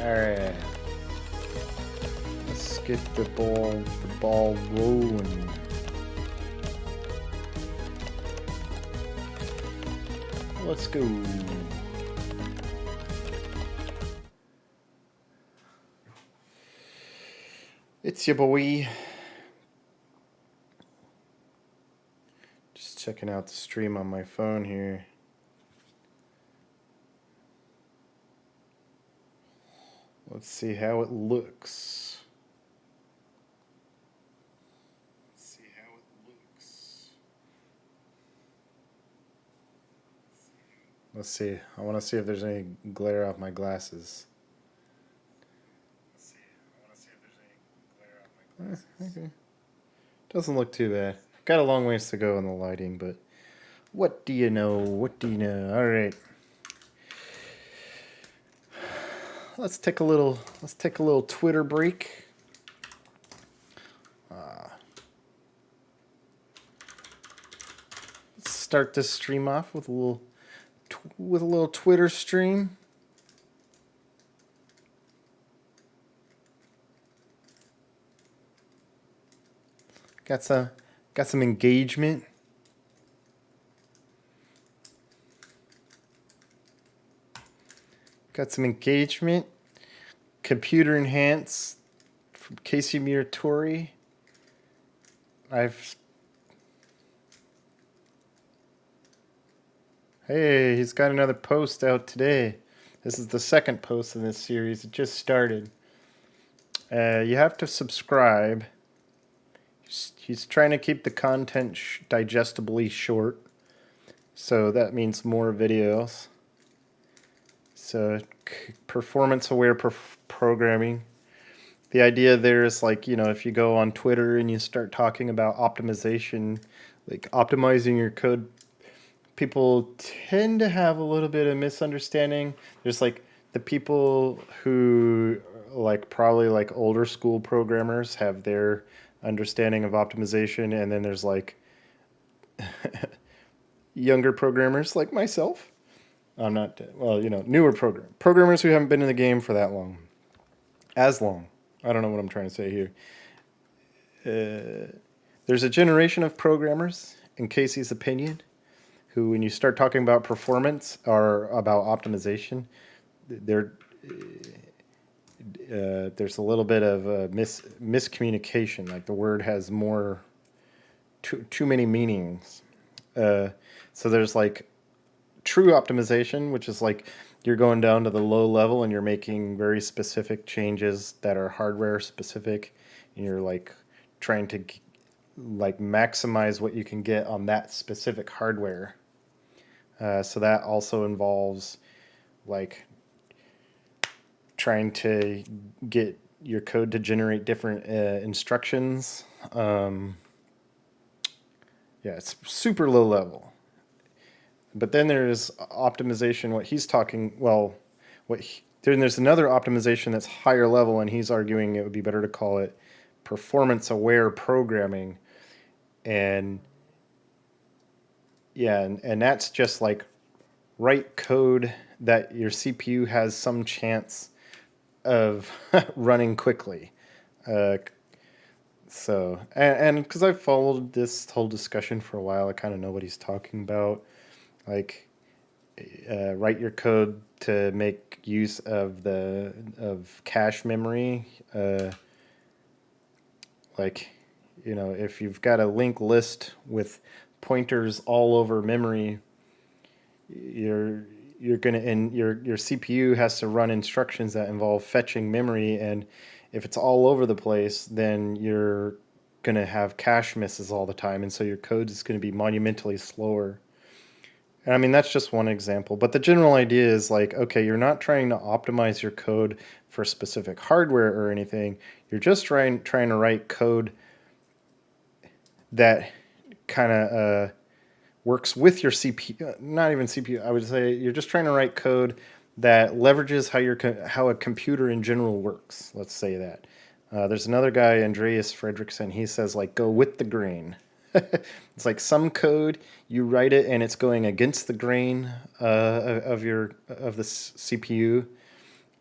Alright. Let's get the ball rolling. Let's go. It's your boy. Just checking out the stream on my phone here. Let's see how it looks. Let's see. I want to see if there's any glare off my glasses. Okay. Doesn't look too bad. Got a long ways to go in the lighting, but what do you know? What do you know? All right. Let's take a little Twitter break. Let's start this stream off with a little Twitter stream. Got some engagement. Got some engagement. Computer enhanced from Casey Muratori. Hey, he's got another post out today. This is the second post in this series. It just started. You have to subscribe. He's trying to keep the content digestibly short. So that means more videos. So performance-aware programming. The idea there is like, you know, if you go on Twitter and you start talking about optimization, like optimizing your code, people tend to have a little bit of misunderstanding. There's like the people who like probably like older school programmers have their understanding of optimization, and then there's like younger programmers like myself. I'm not, well, you know, newer programmers who haven't been in the game for that long. As long. I don't know what I'm trying to say here. There's a generation of programmers, in Casey's opinion, who, when you start talking about performance or about optimization, there's a little bit of miscommunication. Like the word has too many meanings. So there's like true optimization, which is like you're going down to the low level and you're making very specific changes that are hardware specific, and you're like trying to like maximize what you can get on that specific hardware. So that also involves like trying to get your code to generate different instructions. Yeah, it's super low level. But then there's optimization, what he's talking, well, then there's another optimization that's higher level, and he's arguing it would be better to call it performance-aware programming. And yeah, and that's just like write code that your CPU has some chance of running quickly. So, and because I've followed this whole discussion for a while, I kind of know what he's talking about. Like, write your code to make use of cache memory. Like, you know, if you've got a linked list with pointers all over memory, you're gonna, and your CPU has to run instructions that involve fetching memory, and if it's all over the place, then you're gonna have cache misses all the time, and so your code is gonna be monumentally slower. I mean, that's just one example, but the general idea is like, okay, you're not trying to optimize your code for specific hardware or anything. You're just trying to write code that kind of works with your CPU, not even CPU. I would say you're just trying to write code that leverages how a computer in general works. Let's say that. There's another guy, Andreas Fredrickson. He says like, go with the grain. It's like some code, you write it and it's going against the grain of the CPU,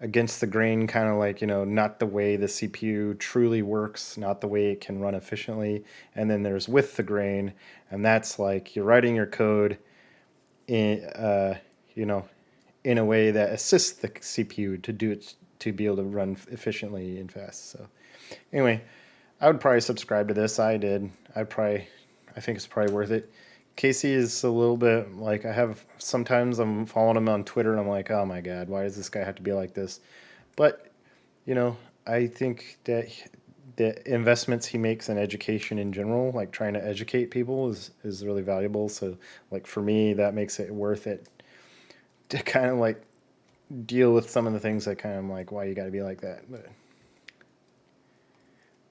against the grain, kind of like, not the way the CPU truly works, not the way it can run efficiently. And then there's with the grain, and that's like you're writing your code in, in a way that assists the CPU to do it, to be able to run efficiently and fast. So anyway, I would probably subscribe to this. I did. I think it's probably worth it. Casey is a little bit like, sometimes I'm following him on Twitter and I'm like, oh my God, why does this guy have to be like this? But, I think that the investments he makes in education in general, like trying to educate people, is really valuable. So, like, for me, that makes it worth it to kind of like deal with some of the things that kind of like, why you got to be like that. But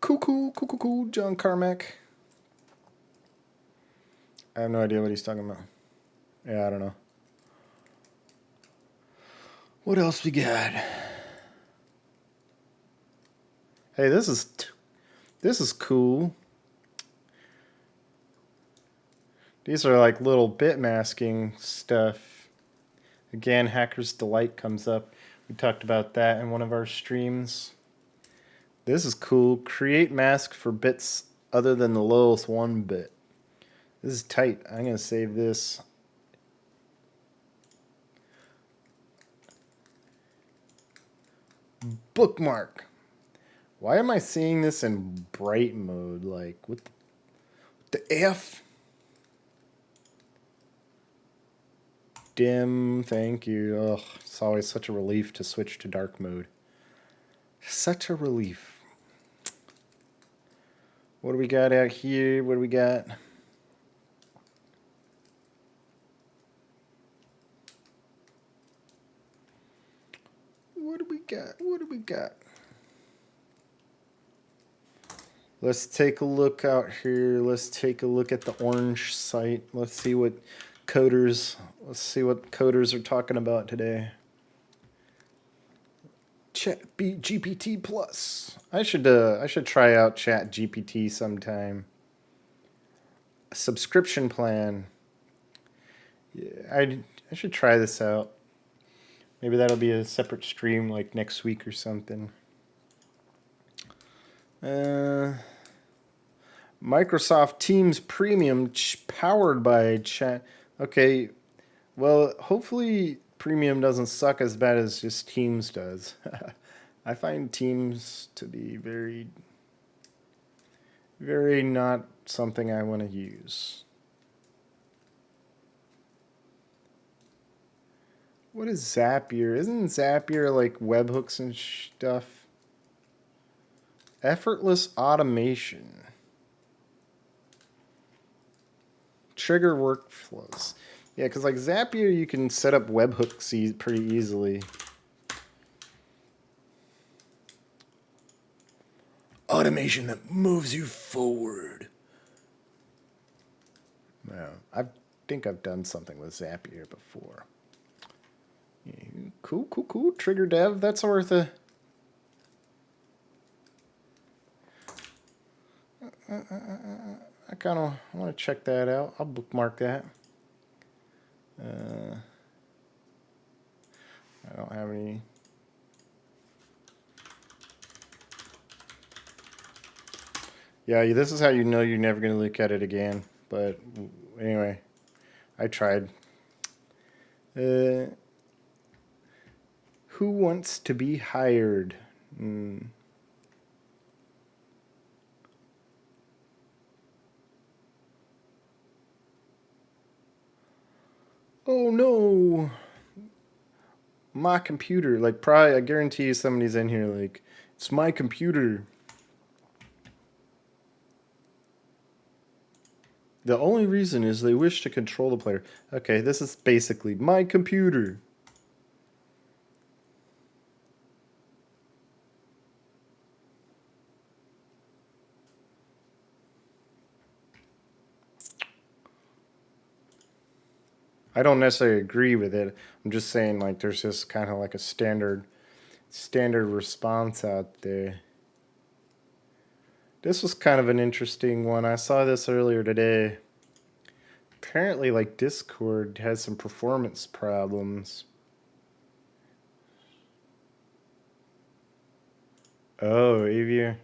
cool, John Carmack. I have no idea what he's talking about. Yeah, I don't know. What else we got? Hey, this is cool. These are like little bit masking stuff. Again, Hacker's Delight comes up. We talked about that in one of our streams. This is cool. Create mask for bits other than the lowest 1 bit. This is tight. I'm going to save this. Bookmark. Why am I seeing this in bright mode? Like, what the F? Dim, thank you. Ugh, it's always such a relief to switch to dark mode. Such a relief. What do we got out here? What do we got? What do we got? What do we got? Let's take a look out here. Let's take a look at the orange site. Let's see what coders are talking about today. Chat GPT Plus. I should try out Chat GPT sometime. A subscription plan. Yeah, I should try this out. Maybe that'll be a separate stream like next week or something. Microsoft Teams Premium powered by Chat. Okay, well, hopefully Premium doesn't suck as bad as just Teams does. I find Teams to be very, very not something I want to use. What is Zapier? Isn't Zapier like webhooks and stuff? Effortless automation. Trigger workflows. Yeah, because like Zapier, you can set up webhooks pretty easily. Automation that moves you forward. No, I think I've done something with Zapier before. Yeah, cool. Trigger dev, that's worth a... I kind of want to check that out. I'll bookmark that. I don't have any... Yeah, this is how you know you're never going to look at it again. But anyway, I tried. Who wants to be hired? Oh no! My computer. Like, probably, I guarantee you somebody's in here like, it's my computer. The only reason is they wish to control the player. Okay, this is basically my computer. I don't necessarily agree with it. I'm just saying, like, there's just kind of like a standard response out there. This was kind of an interesting one. I saw this earlier today. Apparently, like, Discord has some performance problems. Oh, Aviar.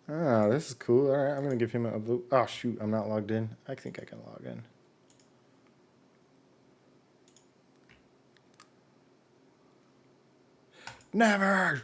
Oh, this is cool. All right, I'm gonna give him a vote. Oh shoot, I'm not logged in. I think I can log in. Never.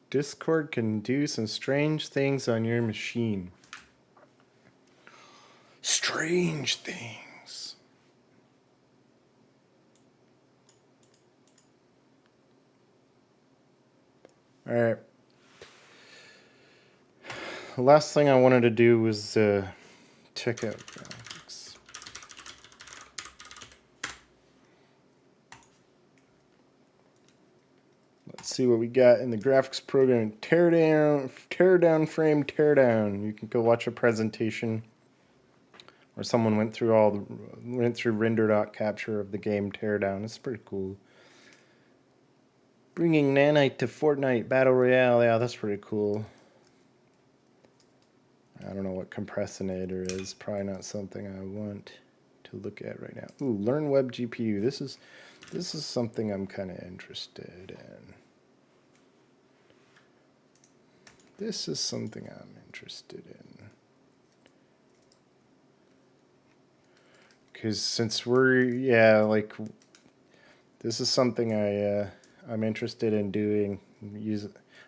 Discord can do some strange things on your machine. Strange things. All right. The last thing I wanted to do was check out graphics. Let's see what we got in the graphics program. Teardown frame teardown. You can go watch a presentation where someone went through render.capture of the game teardown. It's pretty cool. Bringing Nanite to Fortnite Battle Royale. Yeah, that's pretty cool. I don't know what compressinator is. Probably not something I want to look at right now. Ooh, learn web GPU. This is something I'm kind of interested in. This is something I'm interested in. Because since this is something I'm interested in doing.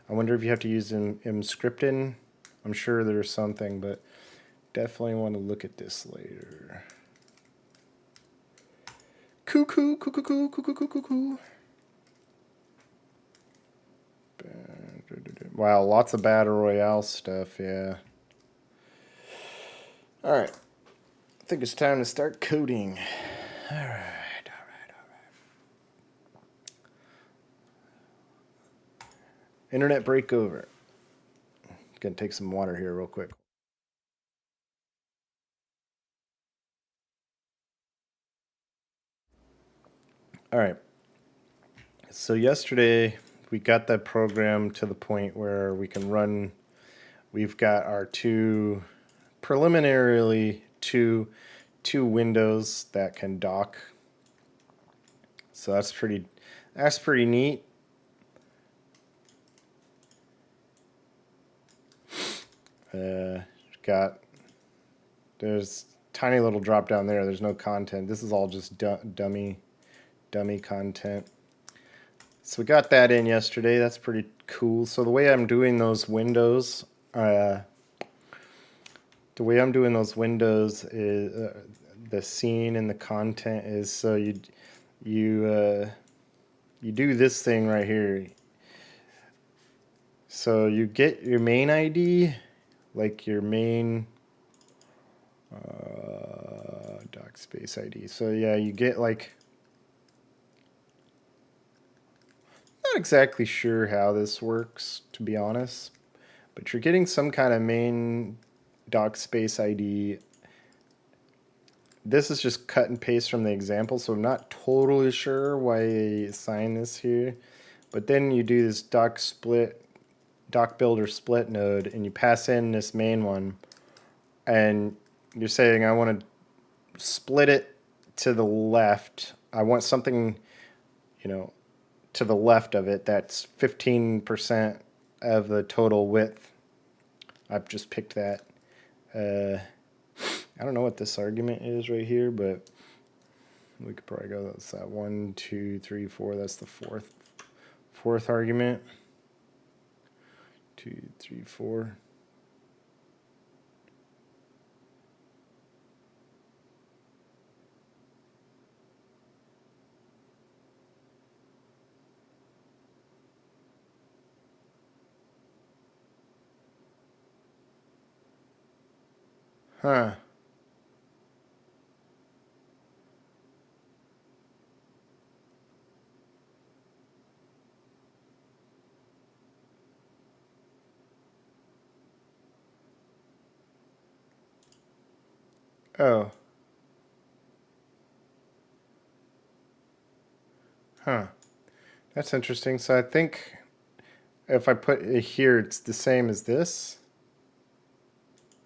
I wonder if you have to use IMGUI. I'm sure there's something, but definitely want to look at this later. Cuckoo. Wow, lots of Battle Royale stuff, yeah. Alright. I think it's time to start coding. Alright. Internet breakover. Gonna take some water here real quick. Alright. So yesterday we got that program to the point where we can run. We've got our preliminarily two windows that can dock. So that's pretty neat. There's tiny little drop down there. There's no content. This is all just dummy content. So we got that in yesterday. That's pretty cool. So the way I'm doing those windows, is the scene and the content is so you do this thing right here. So you get your main ID, like your main doc space ID. So yeah, you get like. Not exactly sure how this works, to be honest, but you're getting some kind of main doc space ID. This is just cut and paste from the example, so I'm not totally sure why they assign this here. But then you do this doc builder split node, and you pass in this main one, and you're saying I want to split it to the left. I want something, to the left of it that's 15% of the total width. I've just picked that. I don't know what this argument is right here, but we could probably go. That's that 1, 2, 3, 4. That's the fourth argument. 2, 3, 4. Huh. Oh. Huh. That's interesting. So I think if I put it here, it's the same as this.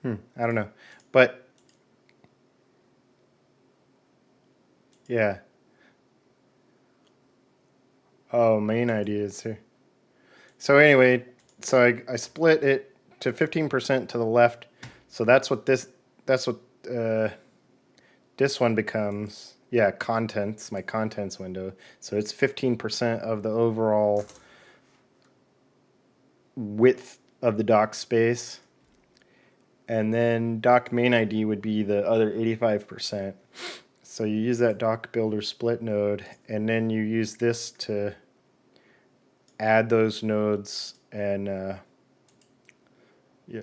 I don't know. But yeah. Oh, main ID is here. So anyway, so I split it to 15% to the left. So that's what this one becomes. Yeah, contents, my contents window. So it's 15% of the overall width of the doc space. And then doc main ID would be the other 85%. So you use that doc builder split node, and then you use this to add those nodes, and yeah,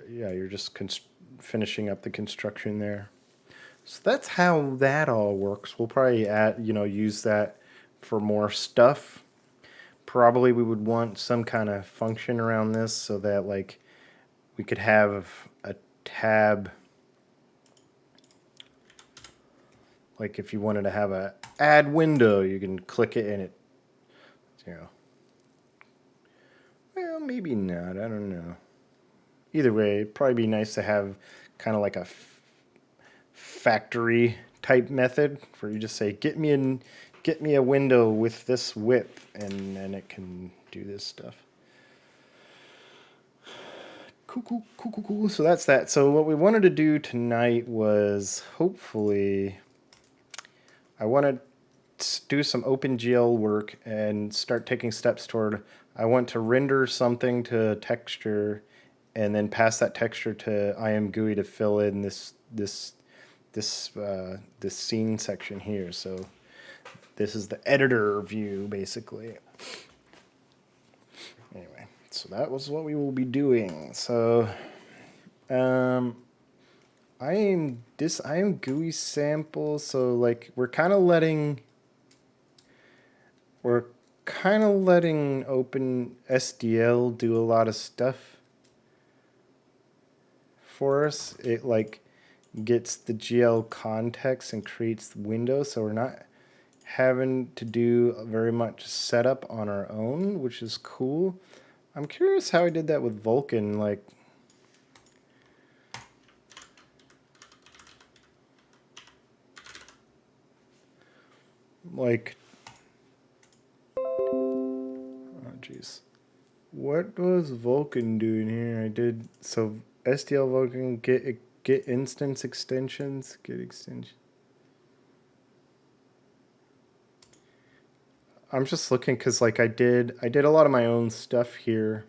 you're just finishing up the construction there. So that's how that all works. We'll probably use that for more stuff. Probably we would want some kind of function around this so that like we could have a tab. Like if you wanted to have a add window, you can click it and well, maybe not. I don't know. Either way, it'd probably be nice to have kind of like a factory type method where you just say, get me a window with this width, and then it can do this stuff. Cool. So that's that. So what we wanted to do tonight was hopefully I want to do some OpenGL work and start taking steps toward I want to render something to texture and then pass that texture to IMGUI to fill in this scene section here. So this is the editor view basically. Anyway, so that was what we will be doing. So IMGUI sample, so like we're kind of letting OpenSDL do a lot of stuff for us. It like gets the GL context and creates the window, so we're not having to do very much setup on our own, which is cool. I'm curious how I did that with Vulkan, like oh jeez. What was Vulkan doing here? I did so SDL Vulkan get instance extensions, get extension. I'm just looking because like I did a lot of my own stuff here.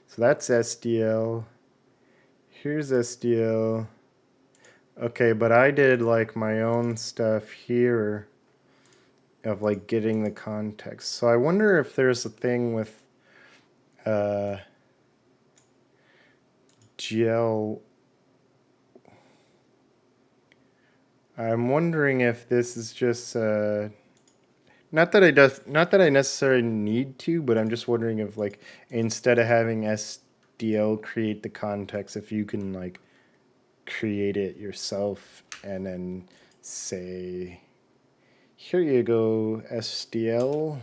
So that's SDL. Here's SDL. Okay, but I did like my own stuff here of like getting the context. So I wonder if there's a thing with GL. I'm wondering if this is just not that I necessarily need to, but I'm just wondering if like instead of having SDL create the context, if you can like create it yourself and then say, here you go, SDL.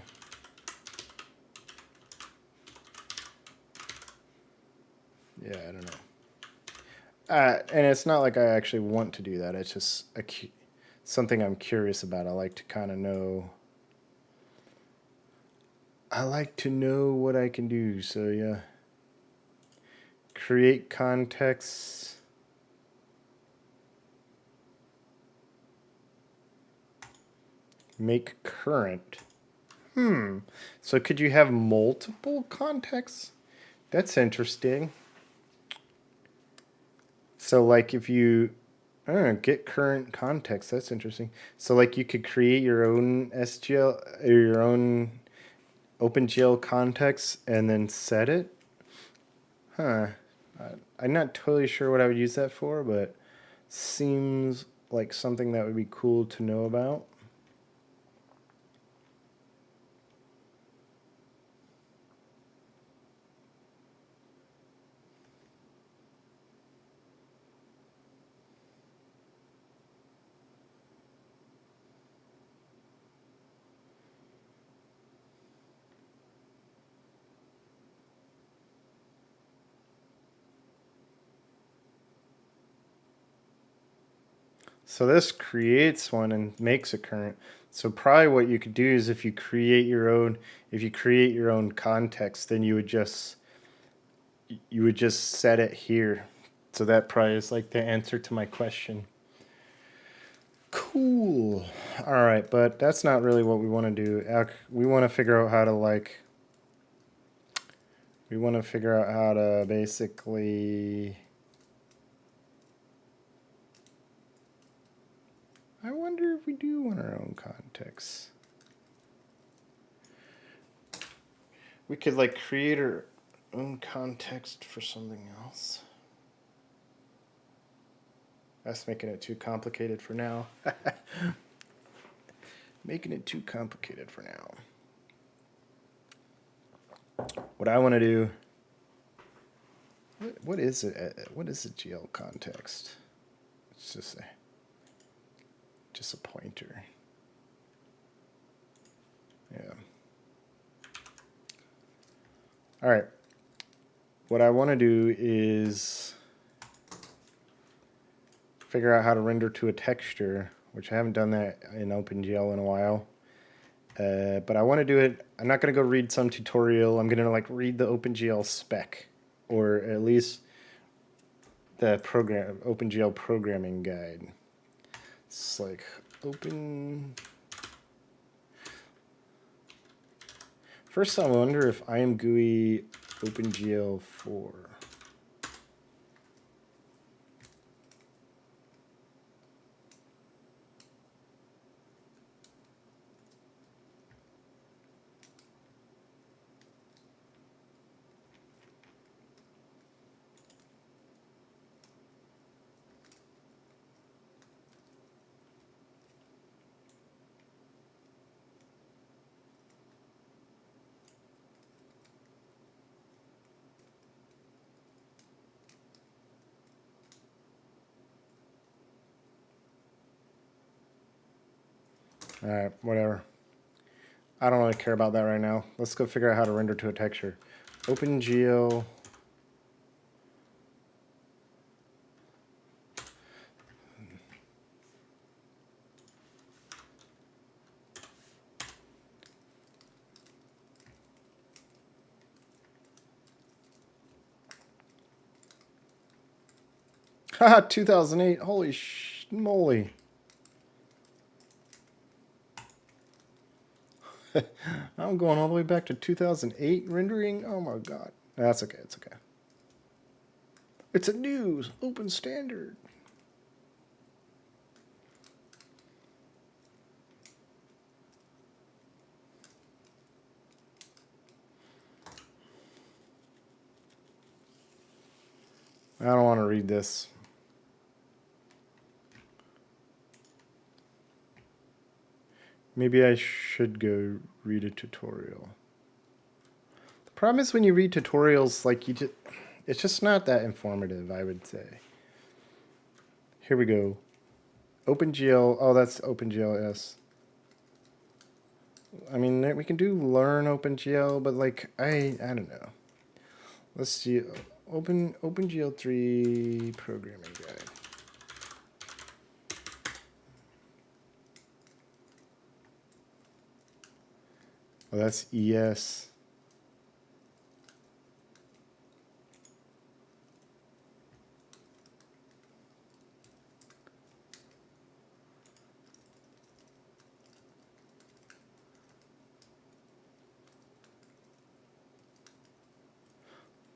Yeah, I don't know. And it's not like I actually want to do that. It's just something I'm curious about. I like to kind of know. I like to know what I can do. So yeah. Create context. Make current. So could you have multiple contexts? That's interesting. So like if you get current context, that's interesting. So like you could create your own SGL or your own OpenGL context and then set it. I'm not totally sure what I would use that for, but seems like something that would be cool to know about. So this creates one and makes it current. So probably what you could do is if you create your own context, then you would just set it here. So that probably is like the answer to my question. Cool. All right, but that's not really what we want to do. We want to figure out how to basically. I wonder if we do want our own context. We could like create our own context for something else. That's making it too complicated for now. Making it too complicated for now. What I want to do. What is it? What is a GL context? It's just a pointer. Yeah. All right. What I want to do is figure out how to render to a texture, which I haven't done that in OpenGL in a while. But I want to do it. I'm not going to go read some tutorial. I'm going to read the OpenGL spec, or at least the OpenGL programming guide. It's like First, I wonder if IMGUI OpenGL 4. All right, whatever. I don't really care about that right now. Let's go figure out how to render to a texture. OpenGL. Haha, 2008. Holy moly. I'm going all the way back to 2008 rendering. Oh my god. That's okay. It's okay. It's a new open standard. I don't want to read this. Maybe I should go read a tutorial. The problem is when you read tutorials, it's just not that informative, I would say. Here we go. OpenGL. Oh, that's OpenGL. I mean, we can do learn OpenGL, but I don't know. Let's see. OpenGL 3 programming guide. Oh, that's ES.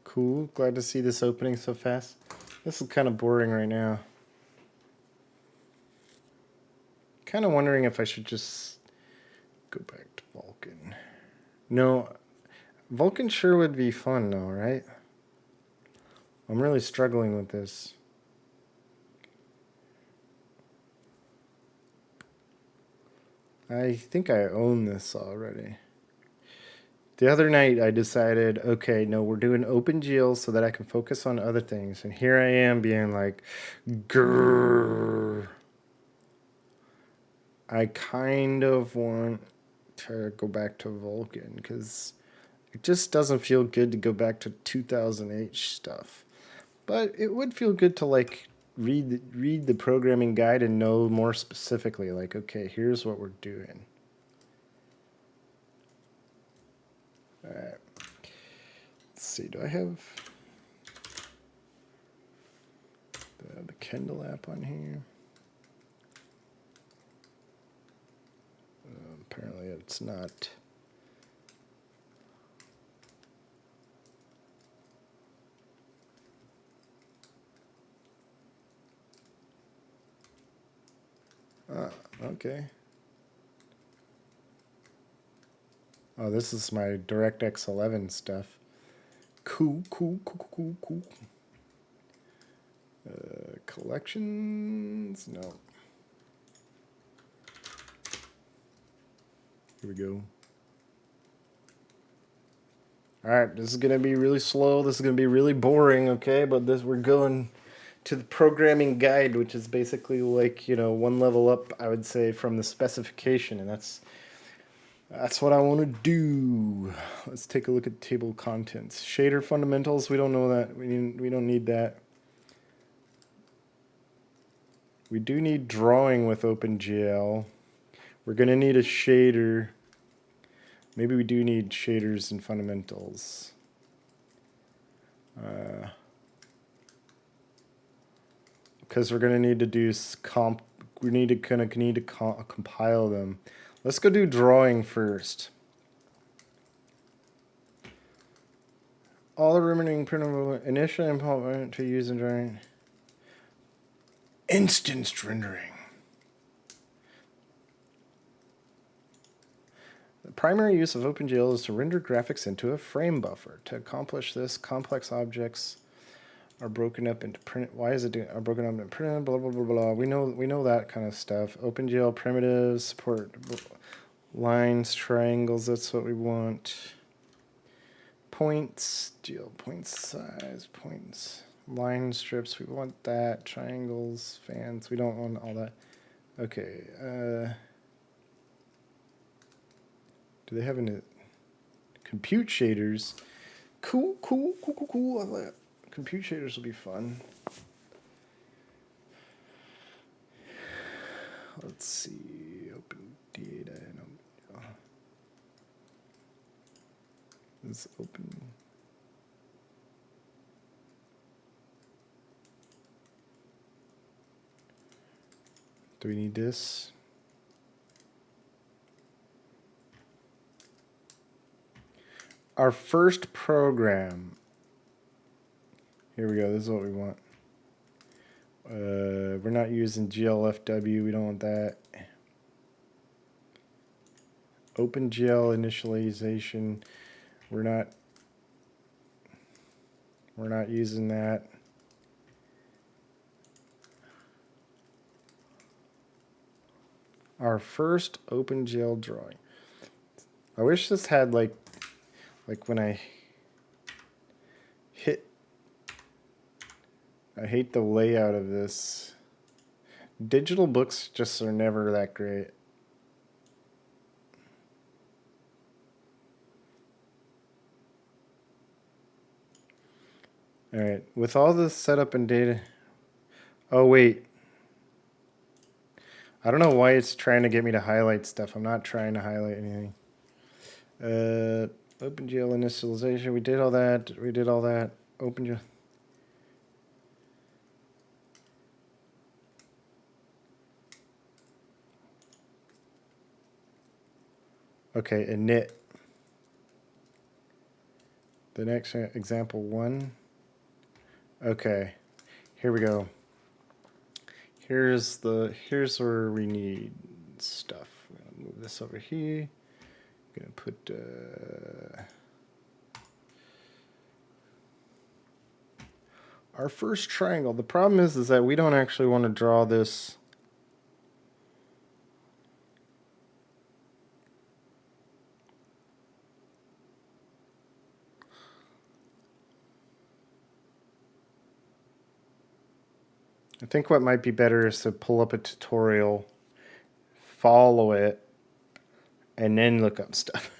Cool. Glad to see this opening so fast. This is kind of boring right now. Kind of wondering if I should just go back to Vulkan. No, Vulkan sure would be fun though, right? I'm really struggling with this. I think I own this already. The other night I decided, okay, no, we're doing OpenGL so that I can focus on other things. And here I am being like, grrr. I kind of want to go back to Vulkan because it just doesn't feel good to go back to 2008 stuff. But it would feel good to read the programming guide and know more specifically, like, okay, here's what we're doing. All right. Let's see, do I have the Kendall app on here? Apparently it's not. Okay. Oh, this is my DirectX 11 stuff. Cool. Collections? No. Here we go. Alright, this is going to be really slow. This is going to be really boring, okay? But we're going to the programming guide, which is basically like, you know, one level up, I would say, from the specification. And that's what I want to do. Let's take a look at table of contents. Shader fundamentals, we don't know that. We don't need that. We do need drawing with OpenGL. We're going to need a shader. Maybe we do need shaders and fundamentals. Because we're going to need to do we need to compile them. Let's go do drawing first. All the remaining printable initial import to use in drawing. Instanced rendering. The primary use of OpenGL is to render graphics into a frame buffer. To accomplish this, complex objects are broken up into print. Why is it doing? Are broken up into print? Blah blah blah blah. We know that kind of stuff. OpenGL primitives support lines, triangles. That's what we want. Points, GL point size, points, line strips. We want that. Triangles, fans. We don't want all that. Okay. Do they have any compute shaders? Cool. Compute shaders will be fun. Let's see. Open data. Let's open. Do we need this? Our first program. Here we go. This is what we want. We're not using GLFW. We don't want that. OpenGL initialization. We're not using that. Our first OpenGL drawing. I wish this had like when I hit. I hate the layout of this. Digital books just are never that great. All right, with all this setup and data. Oh, wait. I don't know why it's trying to get me to highlight stuff. I'm not trying to highlight anything. OpenGL initialization. We did all that. OpenGL. Okay, init. The next example 1. Okay, here we go. Here's where we need stuff. I'm gonna move this over here. I'm gonna put our first triangle. The problem is that we don't actually want to draw this. I think what might be better is to pull up a tutorial, follow it, and then look up stuff.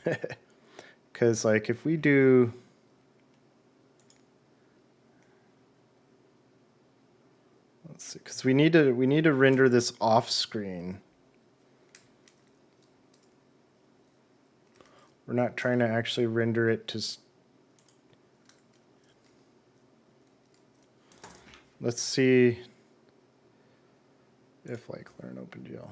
Because like if we do, let's because we need to render this off screen. We're not trying to actually render it to. Let's see if like learn OpenGL.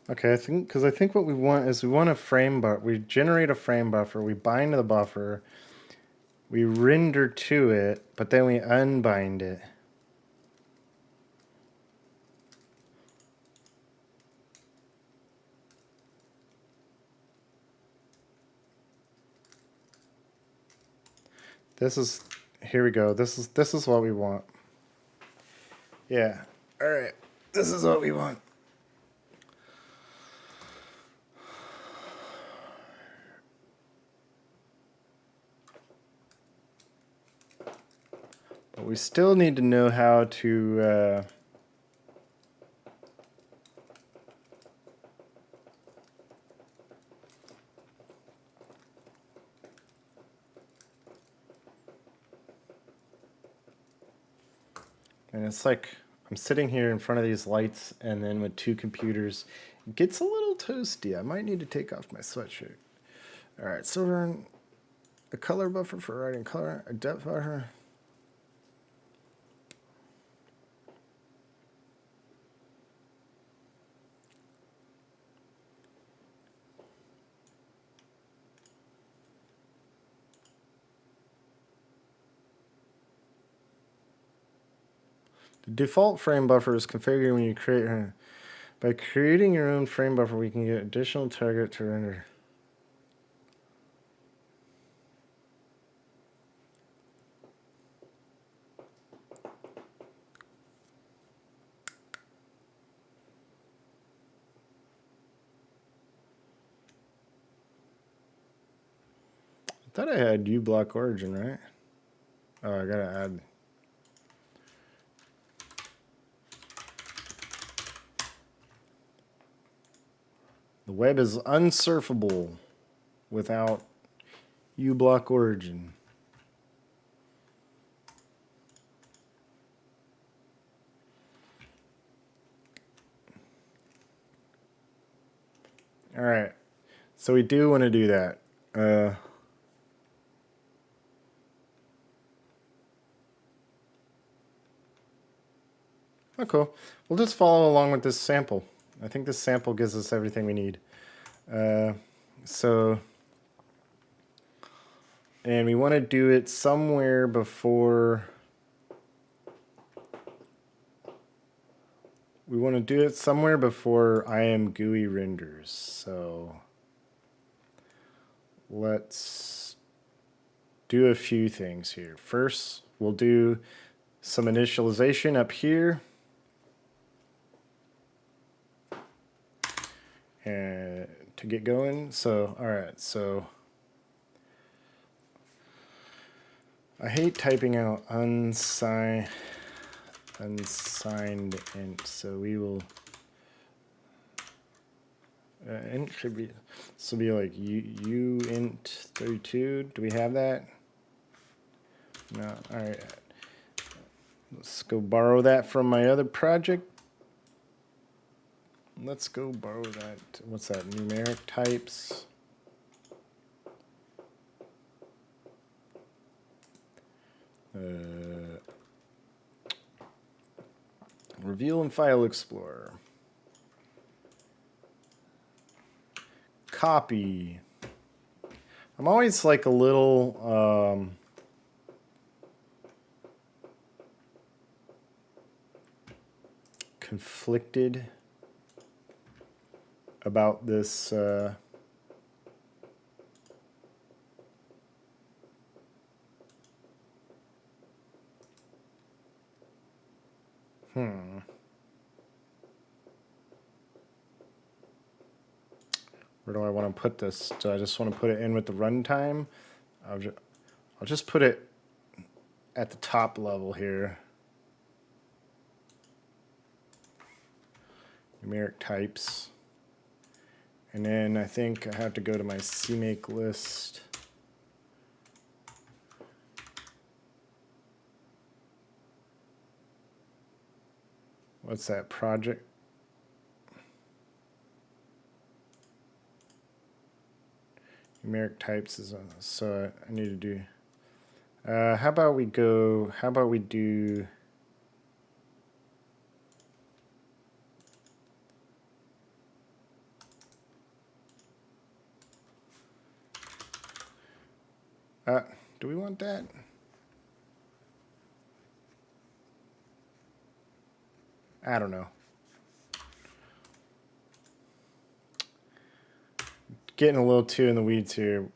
Okay, I think what we want is we want a frame buffer. We generate a frame buffer. We bind to the buffer. We render to it, but then we unbind it. Here we go. This is what we want. Yeah. All right. This is what we want. But we still need to know how to and it's like I'm sitting here in front of these lights and then with two computers. It gets a little toasty. I might need to take off my sweatshirt. All right, so we're in a color buffer for writing color, a depth buffer. The default frame buffer is configured when you create. By creating your own frame buffer, we can get additional target to render. I thought I had uBlock origin, right? Oh, I gotta add. The web is unsurfable without uBlock origin. All right, so we do want to do that. Oh, cool. We'll just follow along with this sample. I think this sample gives us everything we need. And we want to do it somewhere before. We want to do it somewhere before IMGUI renders. So let's do a few things here. First, we'll do some initialization up here. And to get going. So, all right, so I hate typing out unsigned int, so we will int should be, this will be like u int 32. Do we have that? No. All right, let's go borrow that from my other project. Let's go borrow that. What's that? Numeric types. Reveal in File Explorer. Copy. I'm always like a little conflicted about this Where do I want to put this? Do I just want to put it in with the runtime? I'll just put it at the top level here. Numeric types. And then I think I have to go to my CMake list. What's that project? Numeric types is on, so I need to do. How about we do. Do we want that? I don't know. Getting a little too in the weeds here.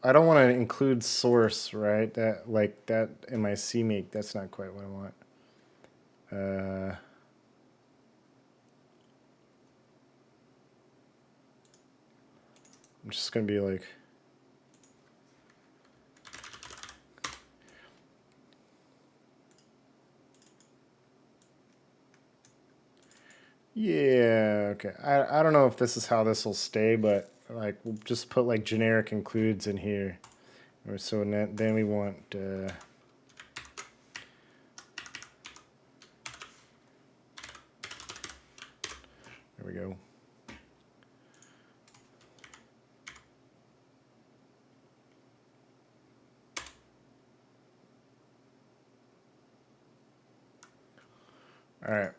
I don't want to include source, right? That like that in my CMake. That's not quite what I want. I'm just gonna be like. Yeah, okay. I don't know if this is how this will stay, but like we'll just put like generic includes in here. Or so then we want there we go. All right.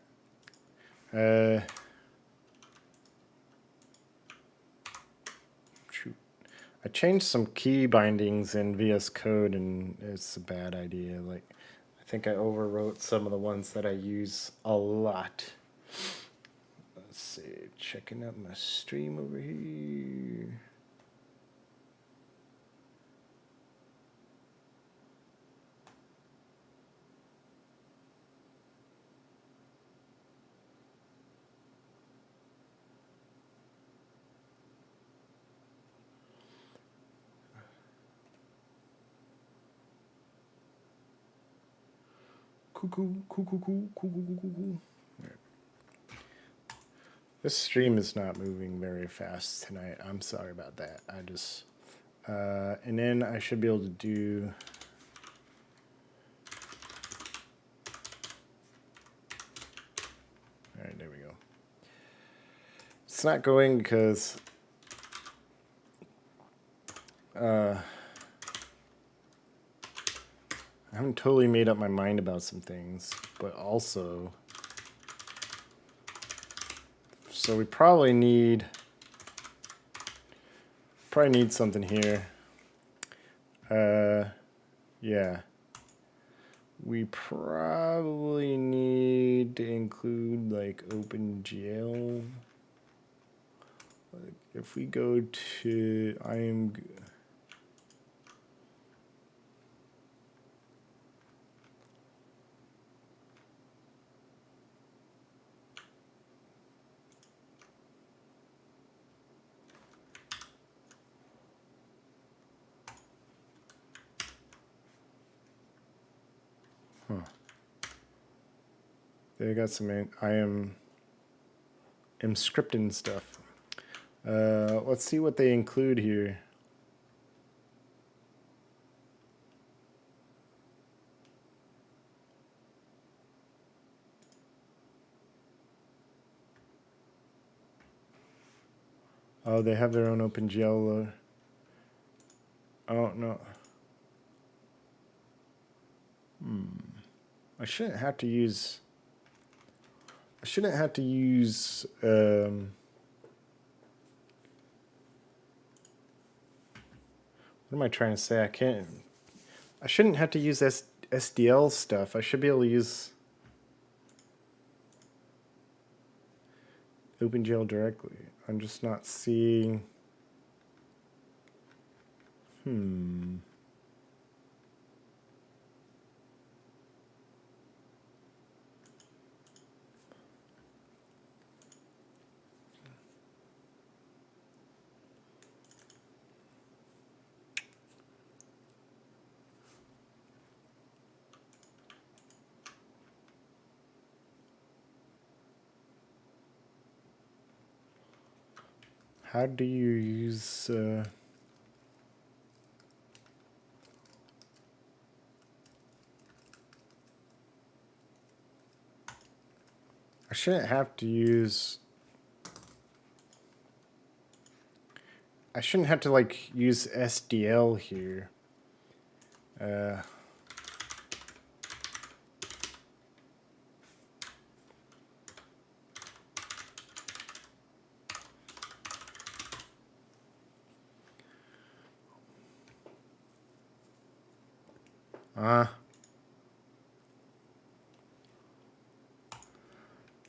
Shoot. I changed some key bindings in VS Code, and it's a bad idea. Like, I think I overwrote some of the ones that I use a lot. Let's see. Checking out my stream over here. Cool. This stream is not moving very fast tonight. I'm sorry about that. I just, and then I should be able to do. All right, there we go. It's not going because I haven't totally made up my mind about some things, but also, so we probably need something here. Yeah. We probably need to include like OpenGL. Like if we go to IMGUI. They got some I'm scripting stuff. Let's see what they include here. Oh, they have their own OpenGL. Oh no. I shouldn't have to use. What am I trying to say? I shouldn't have to use SDL stuff. I should be able to use OpenGL directly. I'm just not seeing. How do you use... I shouldn't have to use... I shouldn't have to like use SDL here.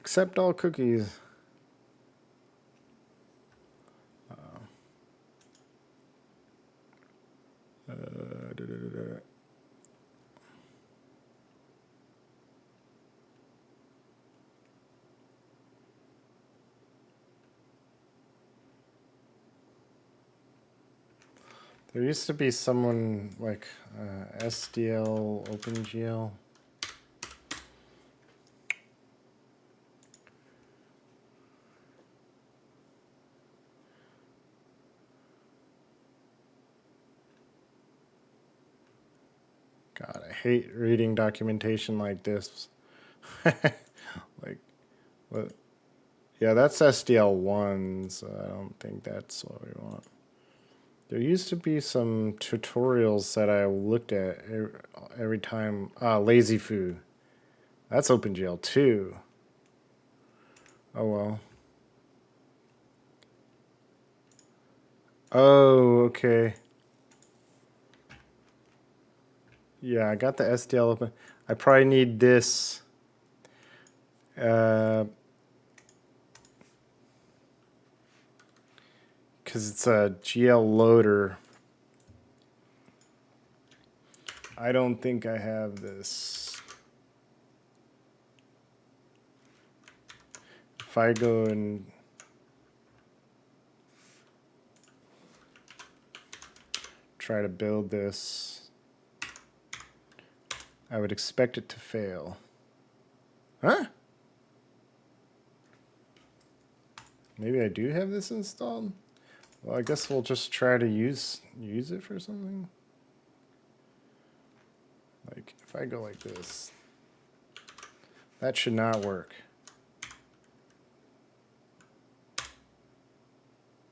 Accept all cookies. There used to be someone like SDL, OpenGL. God, I hate reading documentation like this. Like, what? Yeah, that's SDL1, so I don't think that's what we want. There used to be some tutorials that I looked at every time. Lazy Foo. That's OpenGL too. Oh well. Oh, okay. Yeah, I got the SDL open. I probably need this. Because it's a GL loader. I don't think I have this. If I go and try to build this, I would expect it to fail. Huh? Maybe I do have this installed? Well, I guess we'll just try to use it for something. Like, if I go like this, that should not work.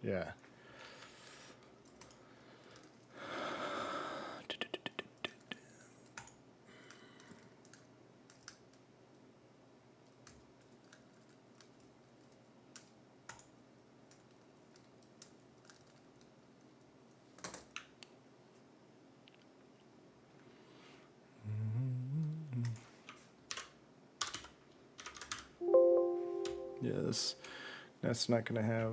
Yeah. Yes, that's not gonna have.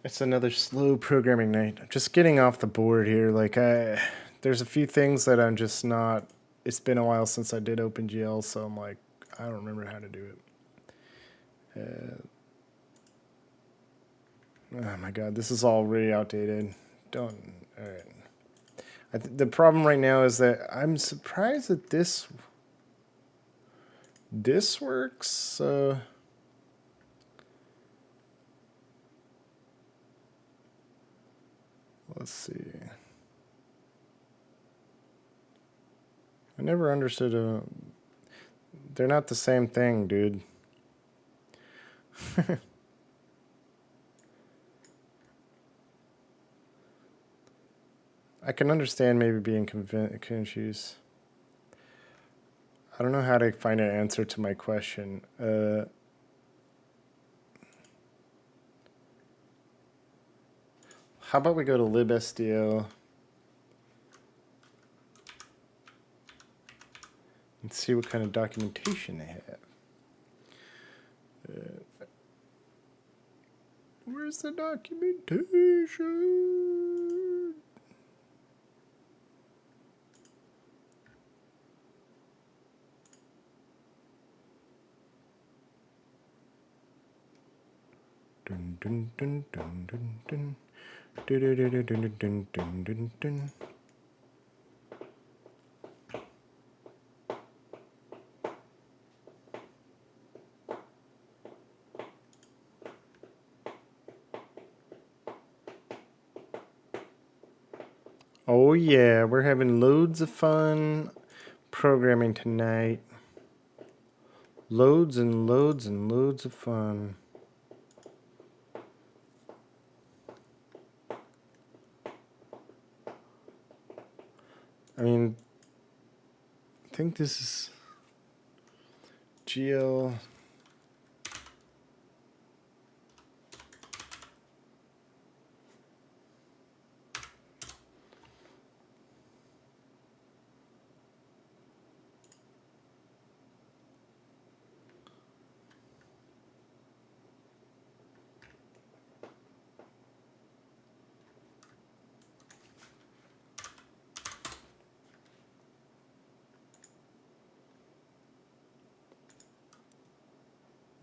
It's another slow programming night. I'm just getting off the board here. Like, there's a few things that I'm just not. It's been a while since I did OpenGL, so I'm like, I don't remember how to do it. Oh my god, this is all really outdated. Don't. All right. The problem right now is that I'm surprised that this works. Let's see. I never understood. They're not the same thing, dude. I can understand maybe being confused. I don't know how to find an answer to my question. How about we go to libsdl and see what kind of documentation they have. Where's the documentation? Oh yeah, we're having loads of fun programming tonight. Loads and loads and loads of fun. I mean, I think this is GL.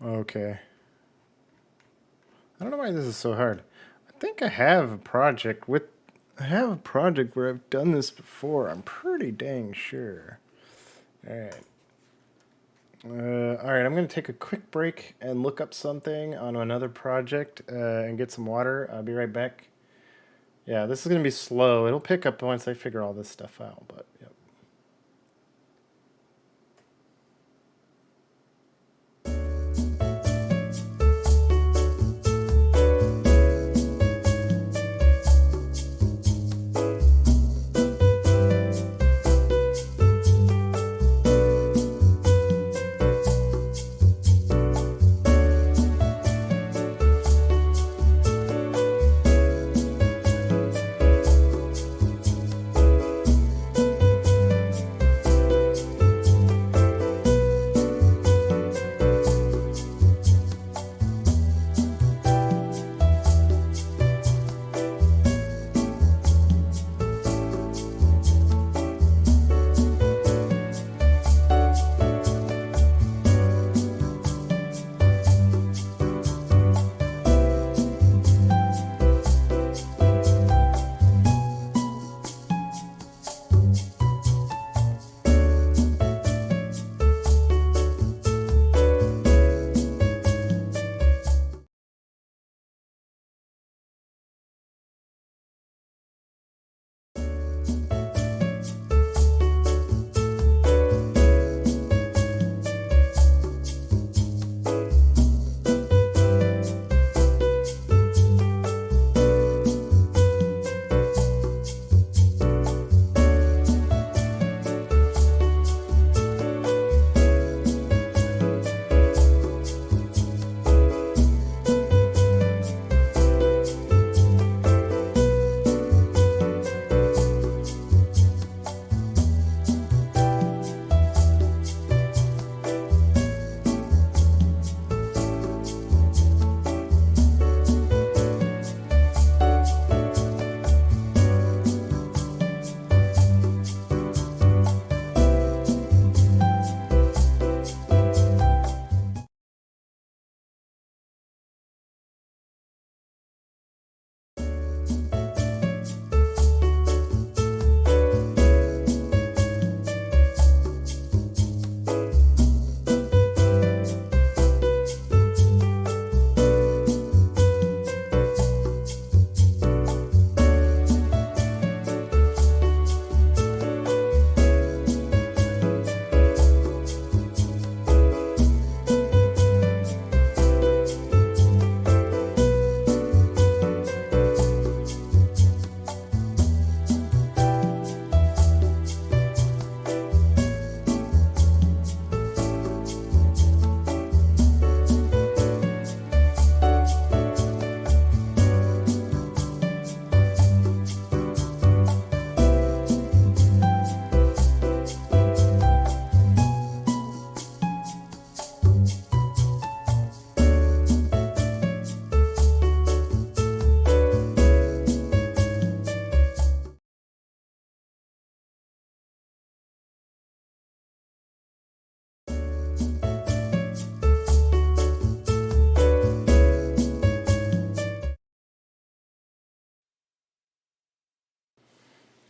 Okay. I don't know why this is so hard. I think I have a project where I've done this before. I'm pretty dang sure. All right. All right, I'm going to take a quick break and look up something on another project and get some water. I'll be right back. Yeah, this is going to be slow. It'll pick up once I figure all this stuff out, but yep.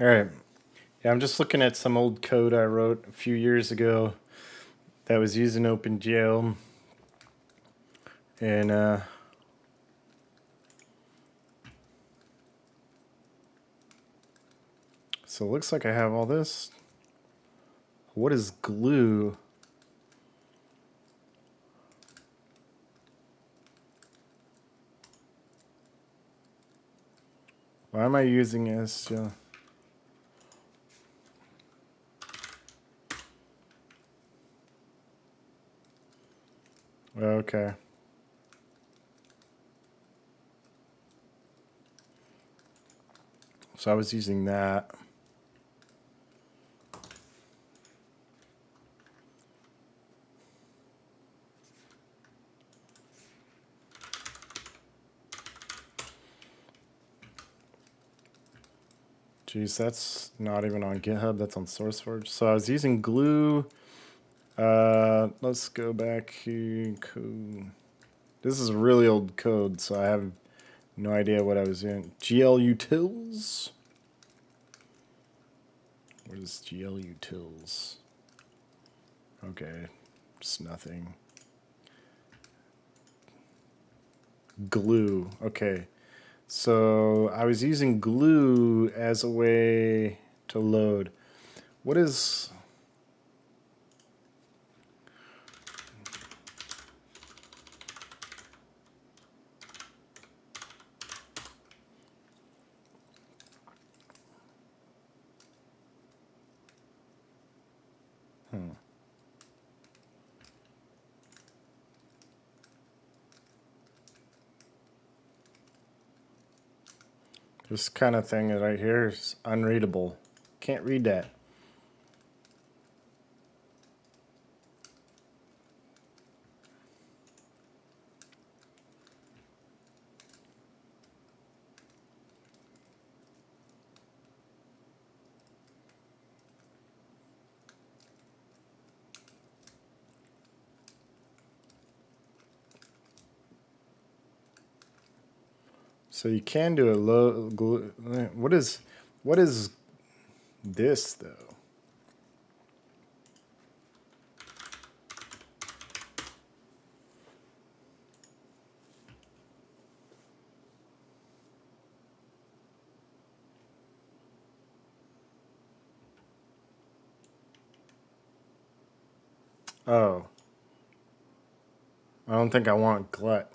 All right. Yeah, I'm just looking at some old code I wrote a few years ago that was using OpenGL. And so it looks like I have all this. What is glue? Why am I using SQL? Okay. So I was using that. Geez, that's not even on GitHub. That's on SourceForge. So I was using glue. Let's go back here. Code. This is really old code, so I have no idea what I was in. GL utils. What is GL utils? Okay, just nothing. Glue. Okay. So I was using glue as a way to load. What is... This kind of thing right here is unreadable. Can't read that. So you can do a low glue. What is this though? Oh, I don't think I want glut.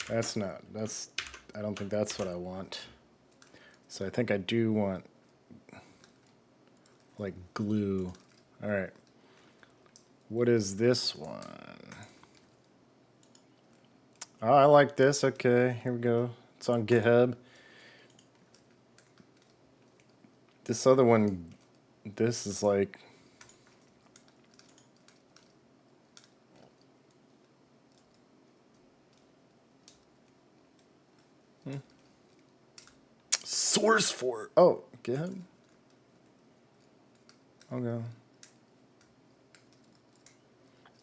That's not. That's. I don't think that's what I want. So I think I do want like glue. All right. What is this one? Oh, I like this. Okay, here we go. It's on GitHub. This other one, this is like... Source for... Oh, GitHub? Okay.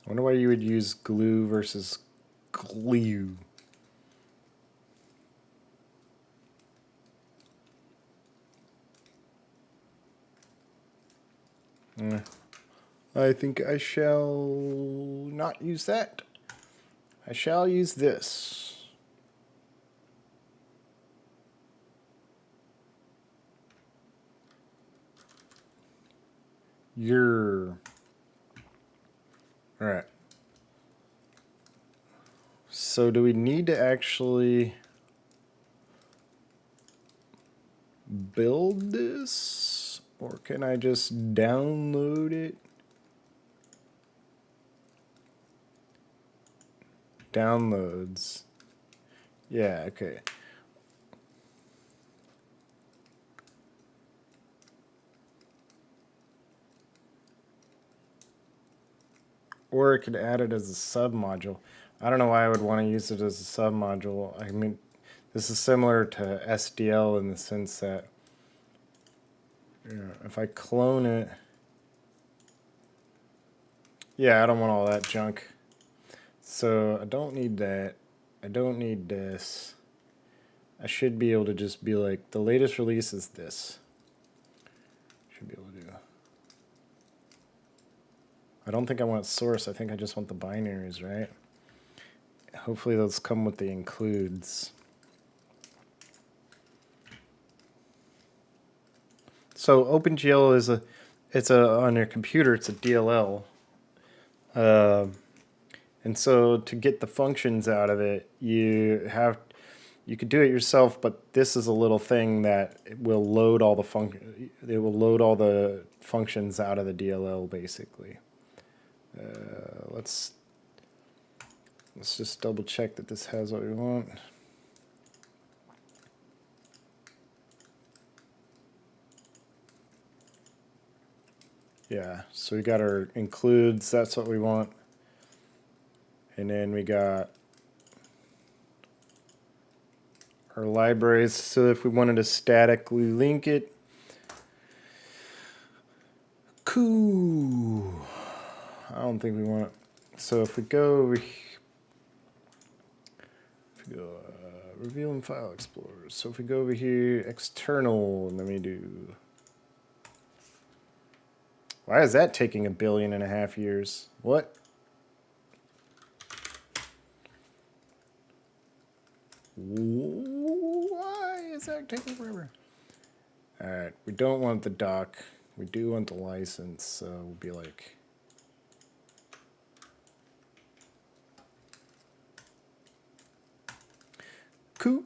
I wonder why you would use glue versus glue. I think I shall not use that. I shall use this. All right. So do we need to actually build this? Or can I just download it? Downloads. Yeah, okay. Or it could add it as a submodule. I don't know why I would want to use it as a submodule. I mean, this is similar to SDL in the sense that if I clone it, yeah, I don't want all that junk. So I don't need that. I don't need this. I should be able to just be like, the latest release is this. Should be able to do. I don't think I want source. I think I just want the binaries, right? Hopefully those come with the includes. So OpenGL is on your computer, it's a DLL. And so to get the functions out of it, you could do it yourself, but this is a little thing that will load all the functions out of the DLL basically. Let's just double check that this has what we want. Yeah, so we got our includes, that's what we want. And then we got our libraries, so if we wanted to statically link it. Cool. I don't think we want it. So if we go over here, revealing file explorer. So if we go over here, external, and then we do. Why is that taking 1.5 billion years? What? Why is that taking forever? All right, we don't want the doc. We do want the license, so we'll be like. Cool.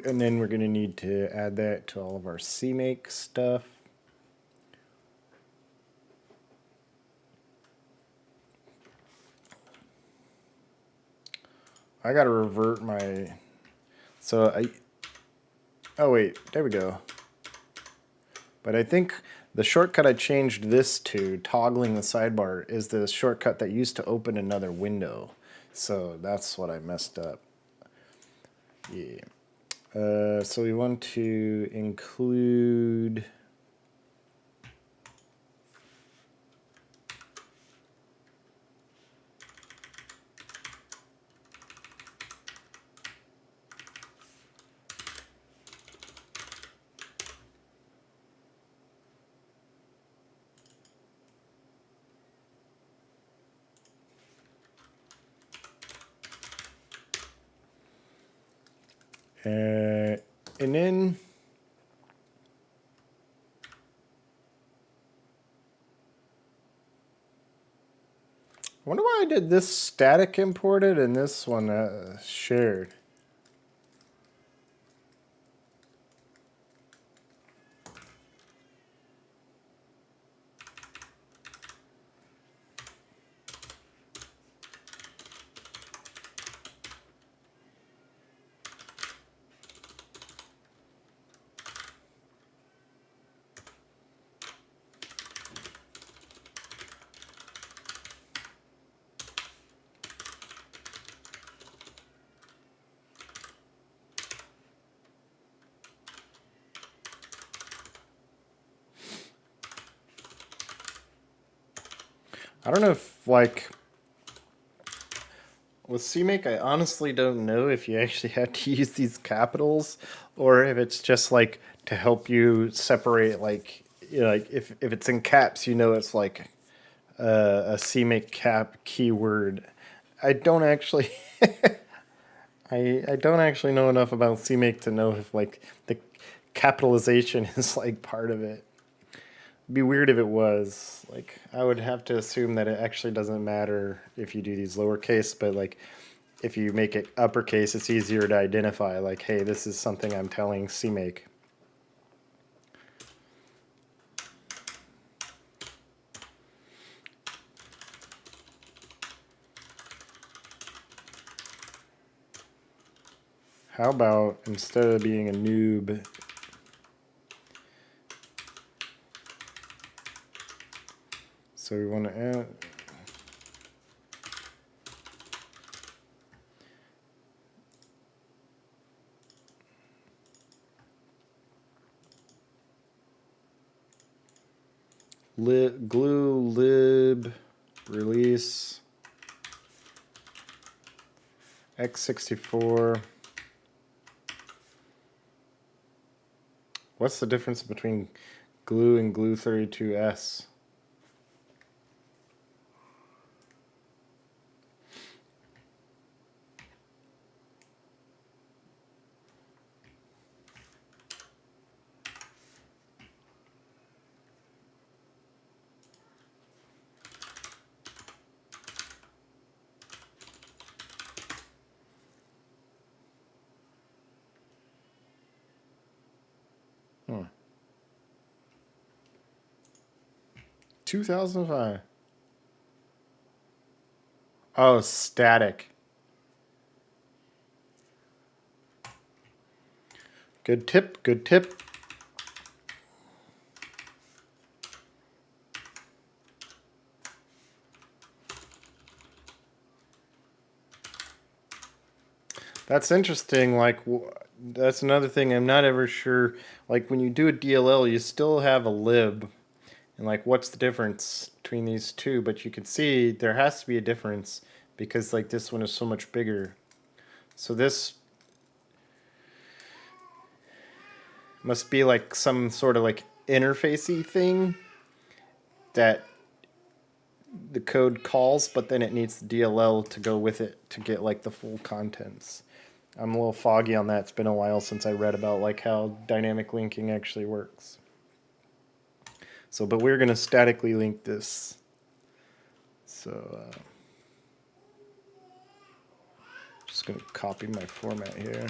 And then we're going to need to add that to all of our CMake stuff. I got to revert my... Oh, wait. There we go. But I think the shortcut I changed this to, toggling the sidebar, is the shortcut that used to open another window. So that's what I messed up. Yeah. So we want to include... and then I wonder why I did this static imported and this one shared. I don't know if, like, with CMake, I honestly don't know if you actually have to use these capitals or if it's just, like, to help you separate, like, you know, like if it's in caps, you know it's, like, a CMake cap keyword. I don't actually... I don't actually know enough about CMake to know if, like, the capitalization is, like, part of it. It'd be weird if it was. Like, I would have to assume that it actually doesn't matter if you do these lowercase, but, like, if you make it uppercase, it's easier to identify, like, hey, this is something I'm telling CMake. How about, instead of being a noob, so we want to add... glue lib release x64 What's the difference between glue and glue 32S? Hmm. 2005. Oh, static. Good tip, good tip. That's interesting. Like, that's another thing I'm not ever sure. Like, when you do a DLL, you still have a lib. And, like, what's the difference between these two? But you can see there has to be a difference because, like, this one is so much bigger. So this must be, like, some sort of, like, interfacey thing that the code calls, but then it needs the DLL to go with it to get, like, the full contents. I'm a little foggy on that. It's been a while since I read about like how dynamic linking actually works. So, but we're going to statically link this. So, just going to copy my format here.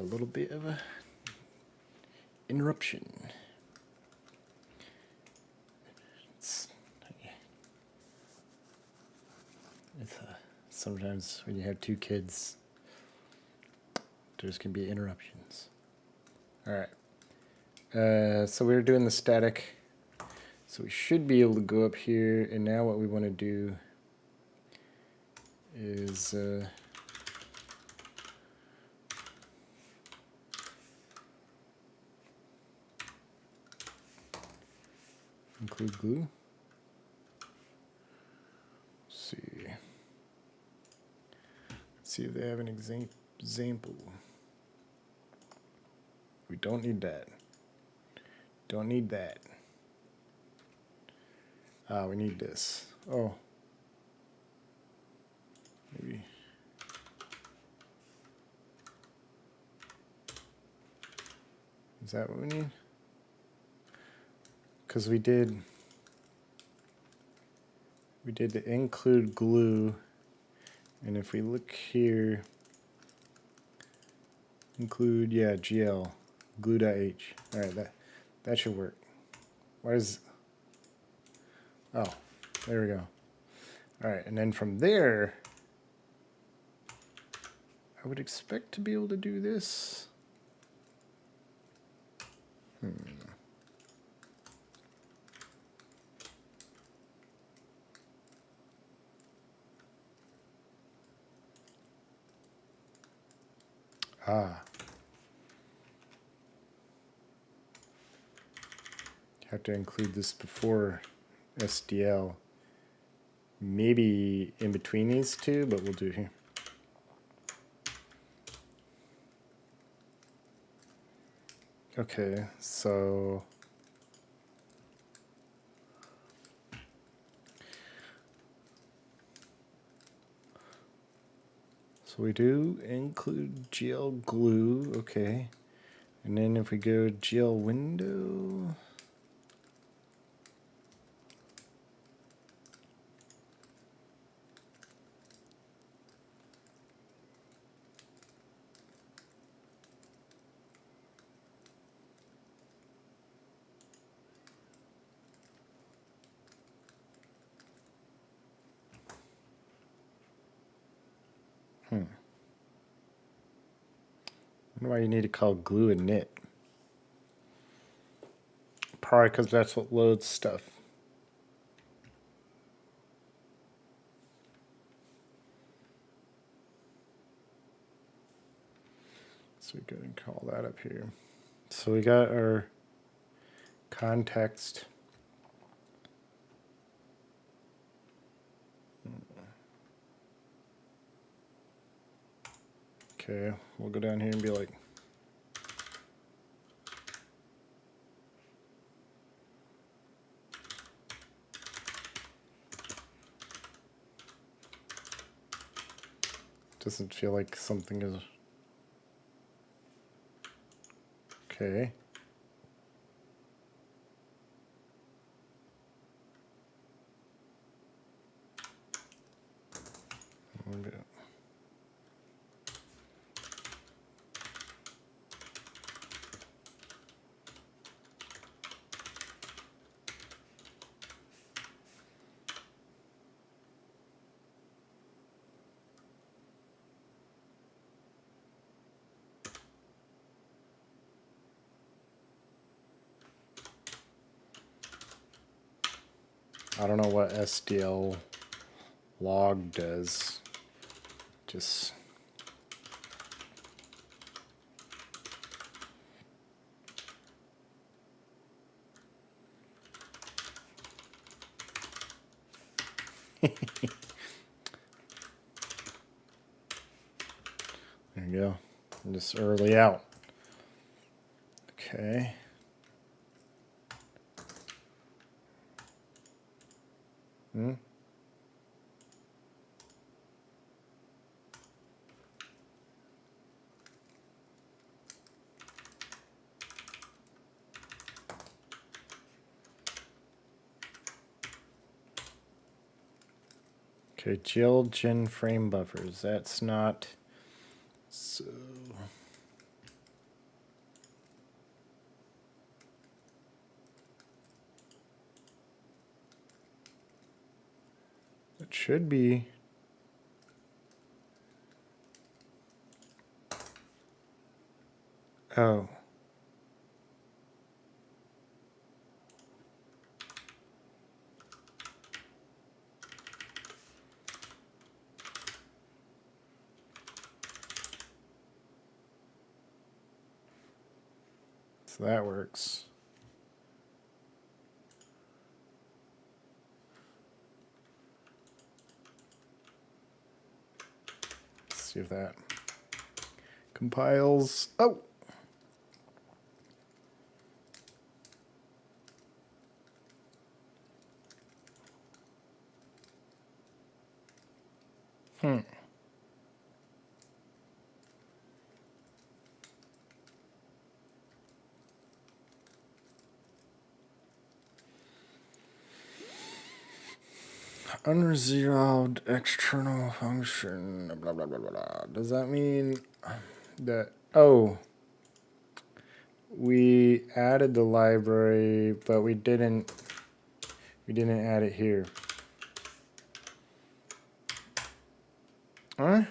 little bit of a interruption. Sometimes when you have two kids, there's can be interruptions. All right. So we're doing the static. So we should be able to go up here, and now what we want to do is include glue. Let's see if they have an example. We don't need that. Don't need that. We need this. Oh. Maybe. Is that what we need? Because we did the include glue, and if we look here, include, yeah, GL, glue.h. All right, that should work. Why is, oh, there we go. All right, and then from there, I would expect to be able to do this. Have to include this before SDL. Maybe in between these two, but we'll do it here. Okay, so we do include GL glue, okay. And then if we go GL window, I wonder why you need to call glue a knit. Probably because that's what loads stuff. So we go and call that up here. So we got our context. Okay, we'll go down here and be like, doesn't feel like something is okay. I don't know what SDL log does. Just there you go. I'm just early out. Okay. Okay, GL gen frame buffers. That's not so. It should be. Oh. So that works. Let's see if that compiles. Oh! Unresolved external function, blah, blah, blah, blah, blah. Does that mean that, oh, we added the library, but we didn't add it here. Huh?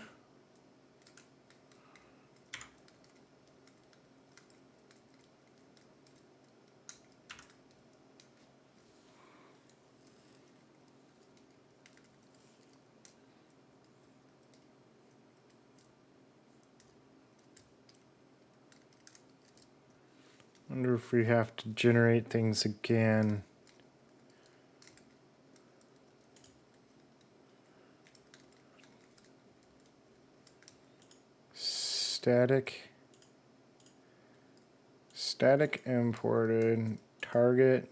Wonder if we have to generate things again. Static imported target.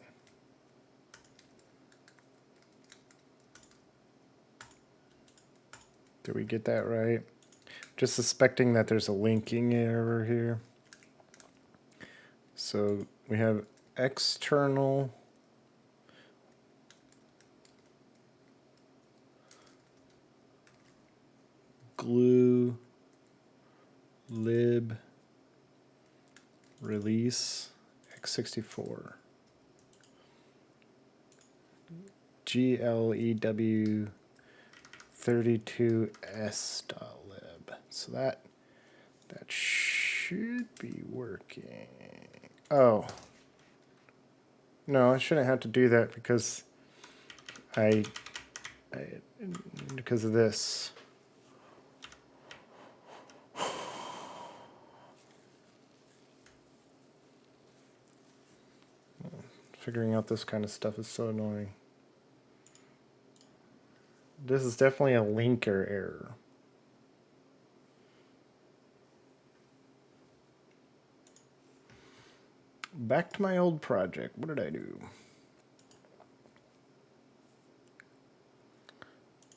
Did we get that right? Just suspecting that there's a linking error here. So we have external glue lib release x64 GLEW 32s.lib. So that should be working. Oh. No, I shouldn't have to do that because because of this. Figuring out this kind of stuff is so annoying. This is definitely a linker error. Back to my old project. What did I do?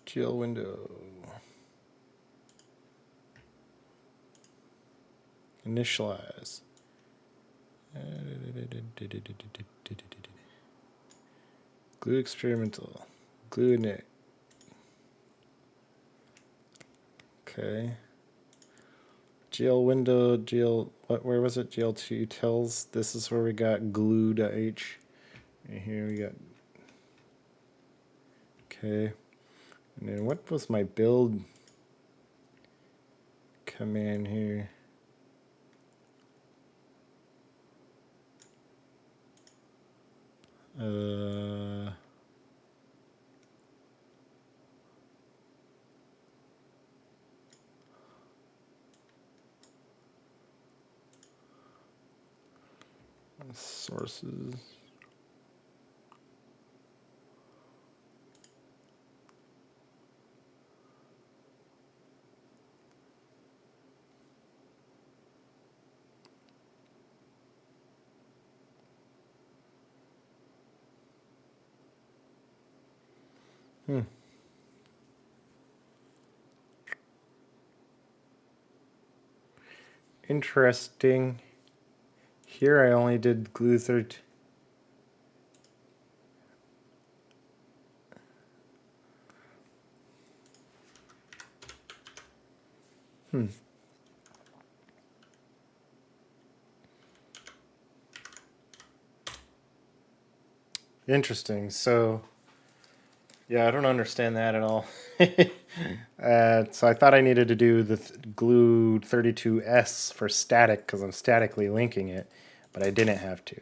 GL window. Initialize. Glue experimental. Glue init. Okay. GL window, GL, where was it? GL2 utils. This is where we got glue.h. And here we got, okay. And then what was my build command here? Sources. Interesting. Here I only did glue 13. Interesting. So Yeah, I don't understand that at all. So I thought I needed to do the glue 32S for static because I'm statically linking it, but I didn't have to.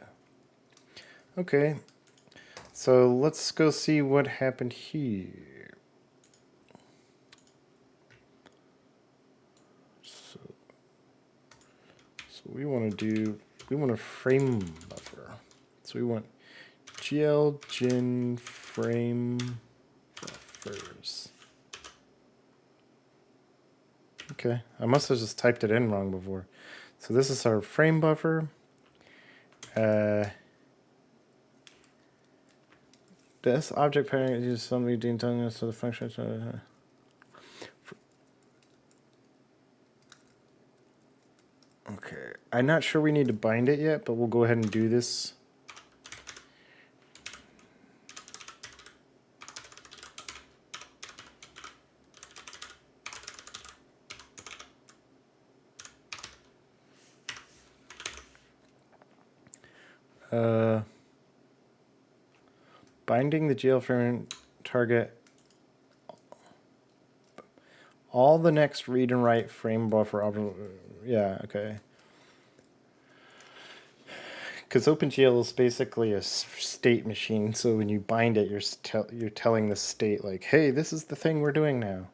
Okay, so let's go see what happened here. So we want a frame buffer. So we want GL gen frame buffers. Okay, I must have just typed it in wrong before. So this is our frame buffer. This object parent uses somebody being done so the function. Okay, I'm not sure we need to bind it yet, but we'll go ahead and do this. Binding the GL frame target. All the next read and write frame buffer. Yeah, okay. Because OpenGL is basically a state machine, so when you bind it, you're telling the state like, "Hey, this is the thing we're doing now."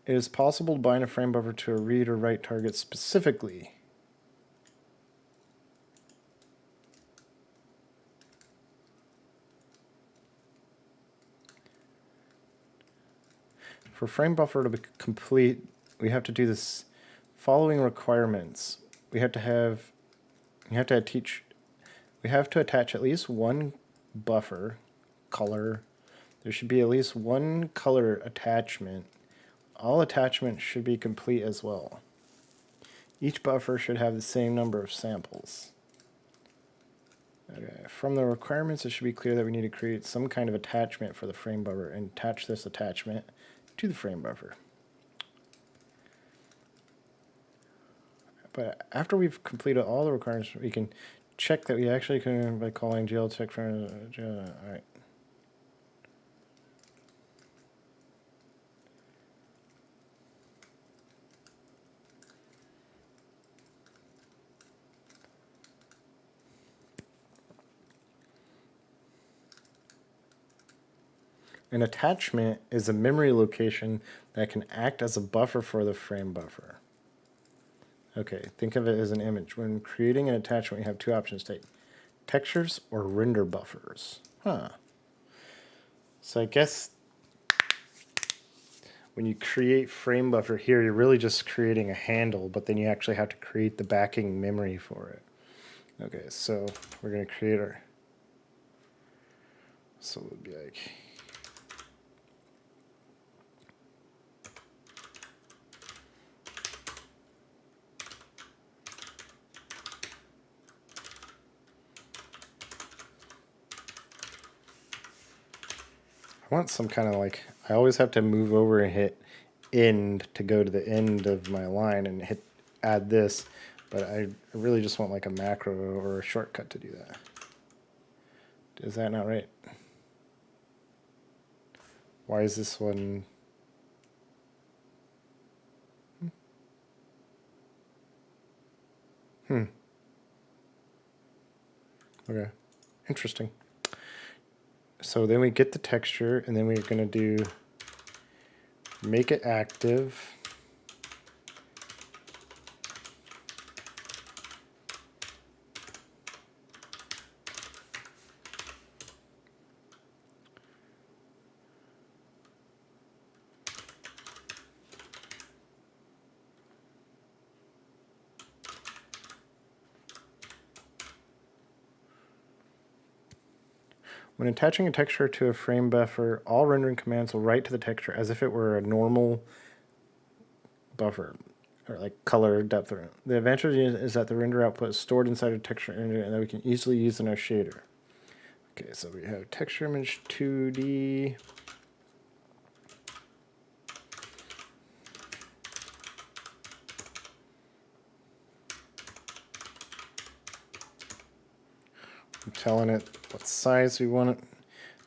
It is possible to bind a frame buffer to a read or write target specifically. For frame buffer to be complete, we have to do this following requirements. We have to attach at least one buffer color. There should be at least one color attachment. All attachments should be complete as well. Each buffer should have the same number of samples. Okay. From the requirements, it should be clear that we need to create some kind of attachment for the frame buffer and attach this attachment to the frame buffer. But after we've completed all the requirements, we can check that we actually can by calling GL check for all right. An attachment is a memory location that can act as a buffer for the frame buffer. Okay, think of it as an image. When creating an attachment, you have two options: take textures or render buffers. Huh. So I guess when you create frame buffer here, you're really just creating a handle, but then you actually have to create the backing memory for it. Okay, so we're going to create our... So it would be like... I want some kind of like... I always have to move over and hit end to go to the end of my line and hit add this, but I really just want like a macro or a shortcut to do that. Is that not right? Why is this one... Okay, interesting. So then we get the texture, and then we're going to do make it active. When attaching a texture to a frame buffer, all rendering commands will write to the texture as if it were a normal buffer, or like color, depth. The advantage is that the render output is stored inside a texture and that we can easily use in our shader. Okay, so we have texture image 2D. telling it what size we want it.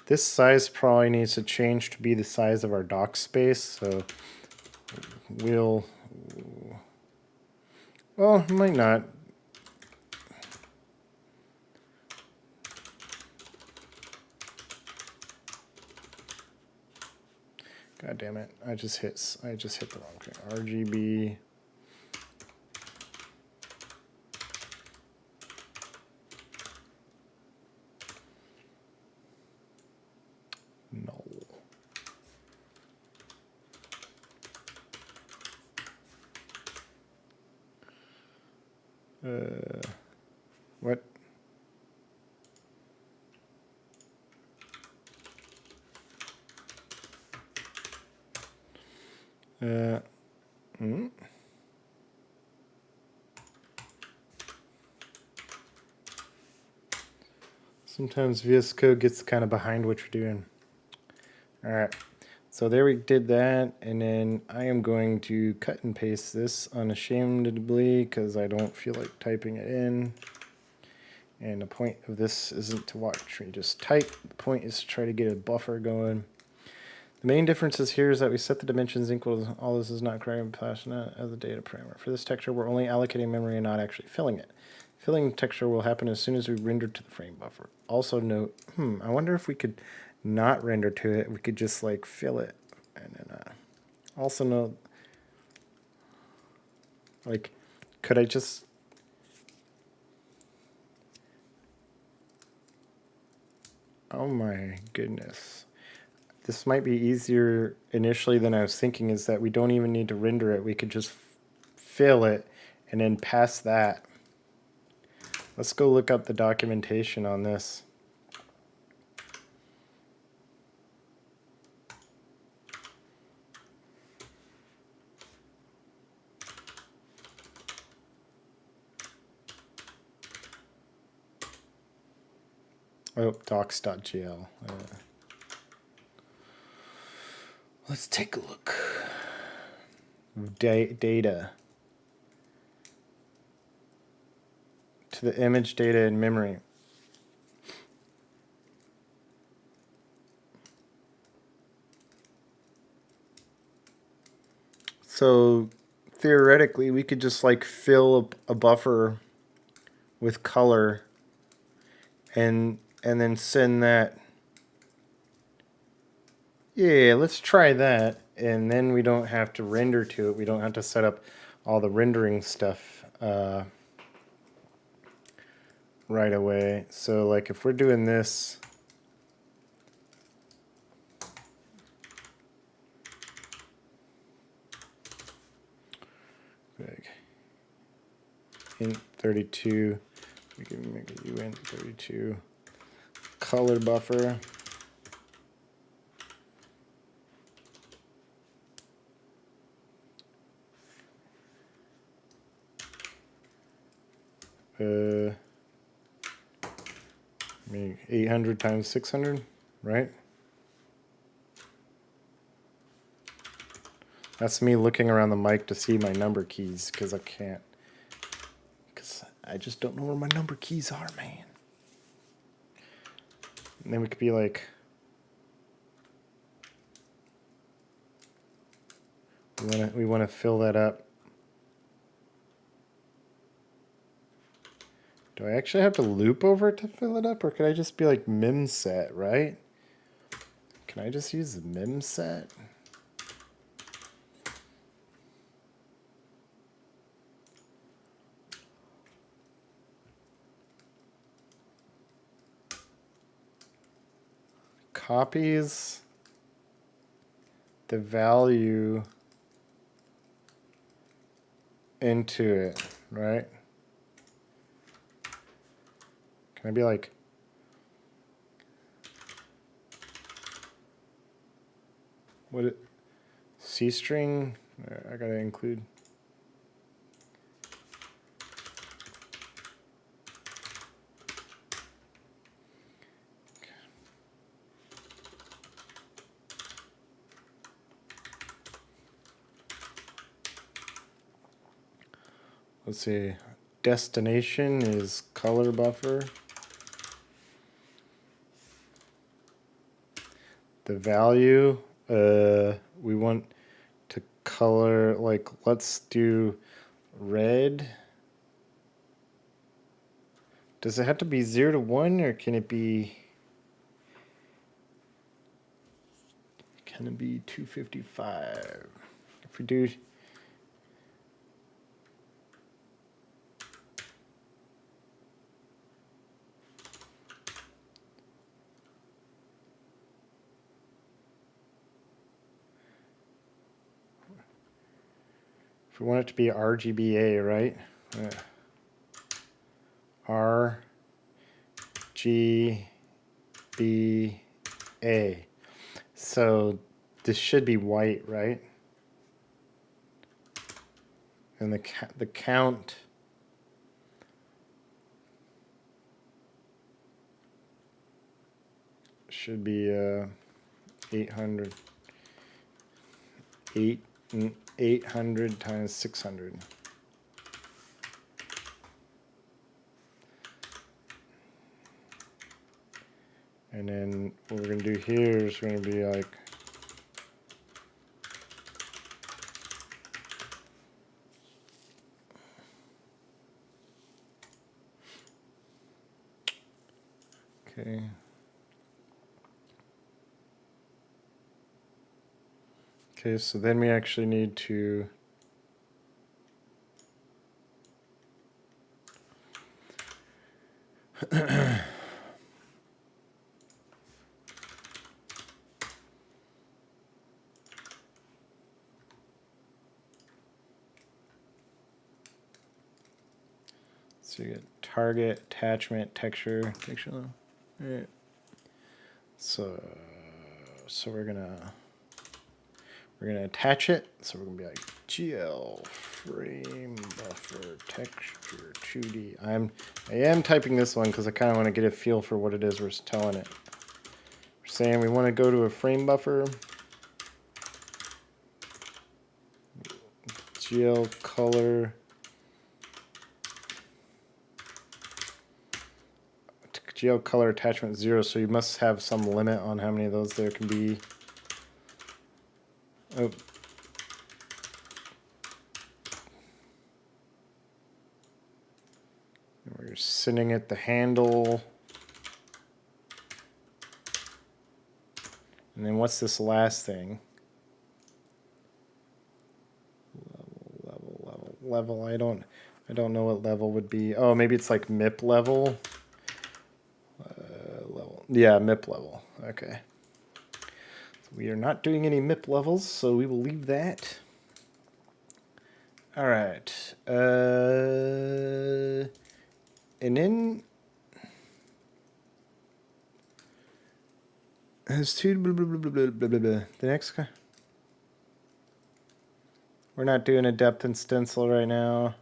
This size probably needs to change to be the size of our dock space, so we'll, well, might not. God damn it! I just hit the wrong thing. RGB. No. What? Sometimes VS Code gets kind of behind what you're doing. All right, so there we did that, and then I am going to cut and paste this unashamedly because I don't feel like typing it in. And the point of this isn't to watch me just type. The point is to try to get a buffer going. The main differences here is that we set the dimensions equal to all this is not correct as a data parameter. For this texture, we're only allocating memory and not actually filling it. Filling the texture will happen as soon as we render to the frame buffer. Also note, I wonder if we could not render to it. We could just like fill it. And then also note, like, could I just... Oh my goodness. This might be easier initially than I was thinking, is that we don't even need to render it. We could just fill it and then pass that. Let's go look up the documentation on this. Oh, docs.gl. Let's take a look. Data. To the image data in memory. So theoretically, we could just like fill a buffer with color and then send that. Yeah, let's try that, and then we don't have to render to it. We don't have to set up all the rendering stuff right away. So like if we're doing this, like int 32, we can make a uint 32 color buffer. I mean 800 times 600, right? That's me looking around the mic to see my number keys because I can't. Because I just don't know where my number keys are, man. And then we could be like, we want to fill that up. Do I actually have to loop over it to fill it up, or could I just be like memset, right? Can I just use the memset? Copies the value into it, right? Can I be like, what it, C string? I gotta include. Let's see, destination is color buffer. the value, we want to color, like, let's do red. Does it have to be 0 to 1, or can it be 255? If we do, if we want it to be RGBA, right? RGBA. So this should be white, right? And the count should be 800. 800 times 600. And then what we're going to do here is we're going to be like, okay. Okay, so then we actually need to so you get target, attachment, texture. All right. So we're gonna attach it. So we're gonna be like GL frame buffer texture 2D. I am typing this one because I kind of want to get a feel for what it is we're telling it. We're saying we want to go to a frame buffer. GL color. GL color attachment 0, so you must have some limit on how many of those there can be. Oh. And we're sitting at the handle. And then what's this last thing? Level. I don't know what level would be. Oh, maybe it's like MIP level. Level. Yeah, MIP level. Okay. So we are not doing any MIP levels, so we will leave that. All right. And then has two blah, blah, blah, blah, blah, blah, blah. The next guy. We're not doing a depth and stencil right now.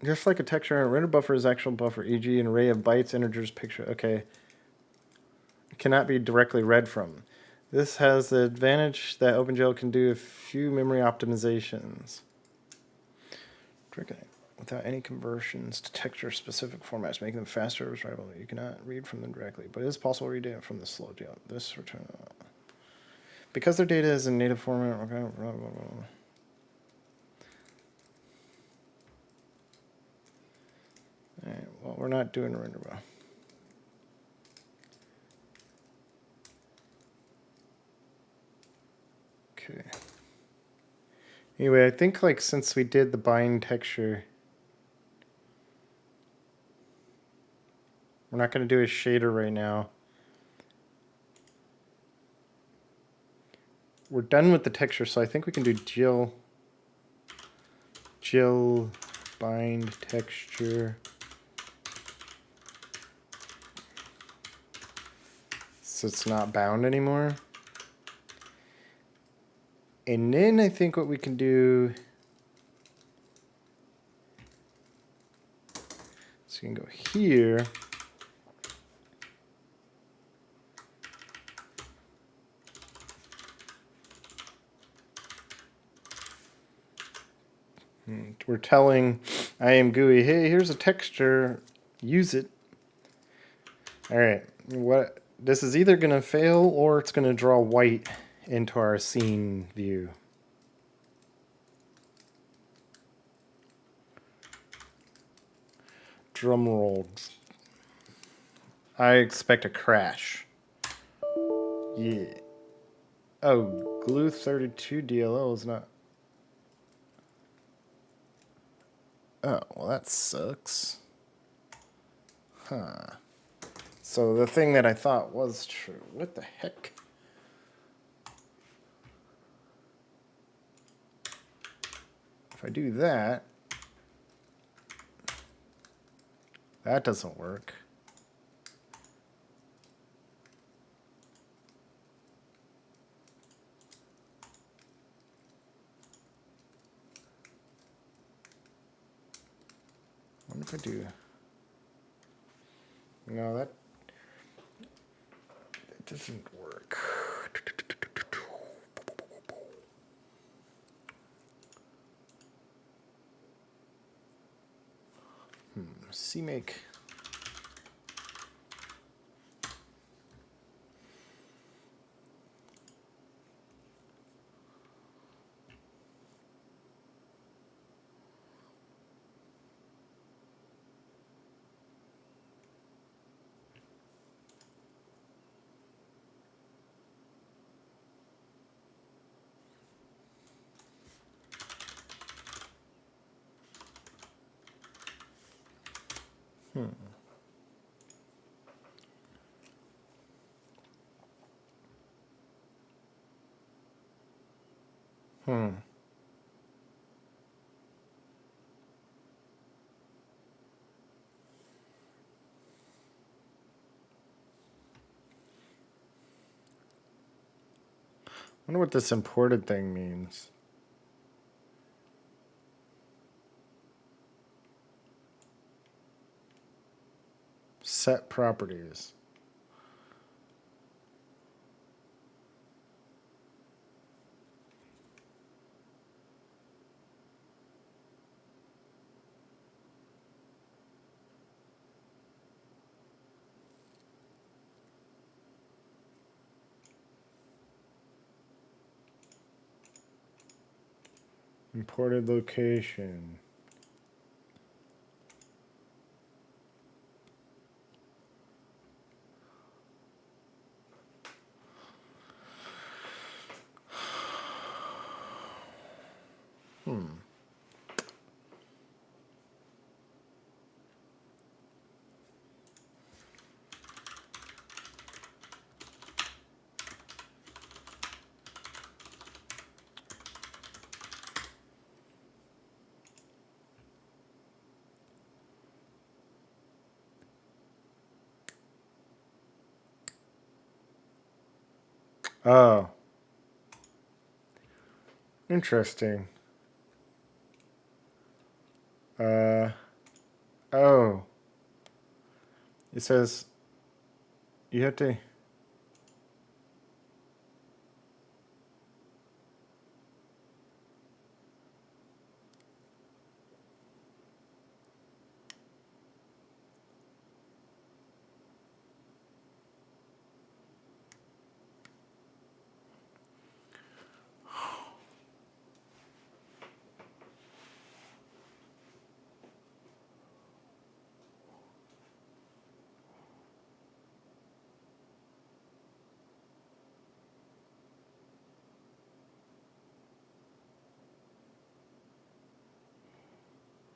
Just like a texture, a render buffer is actual buffer, e.g. an array of bytes, integers, picture. Okay. It cannot be directly read from. This has the advantage that OpenGL can do a few memory optimizations. Without any conversions to texture-specific formats, making them faster or writable. You cannot read from them directly, but it is possible to read it from the slow GL. This return. Because their data is in native format. Okay, blah, blah, blah. All right, well, we're not doing a render bar. Okay. Anyway, I think like since we did the bind texture, we're not going to do a shader right now. We're done with the texture, so I think we can do GL bind texture. So it's not bound anymore. And then I think what we can do, so you can go here. We're telling IMGUI, hey, here's a texture, use it. All right, what this is either going to fail or it's going to draw white into our scene view. Drum roll. I expect a crash. Yeah. Oh, glue 32 DLL is not. Oh, well that sucks. Huh. So the thing that I thought was true. What the heck? If I do that, that doesn't work. What if I do? No, that doesn't work. CMake. I wonder what this imported thing means. Set properties. Imported location. Oh. Interesting. Oh. It says you have to.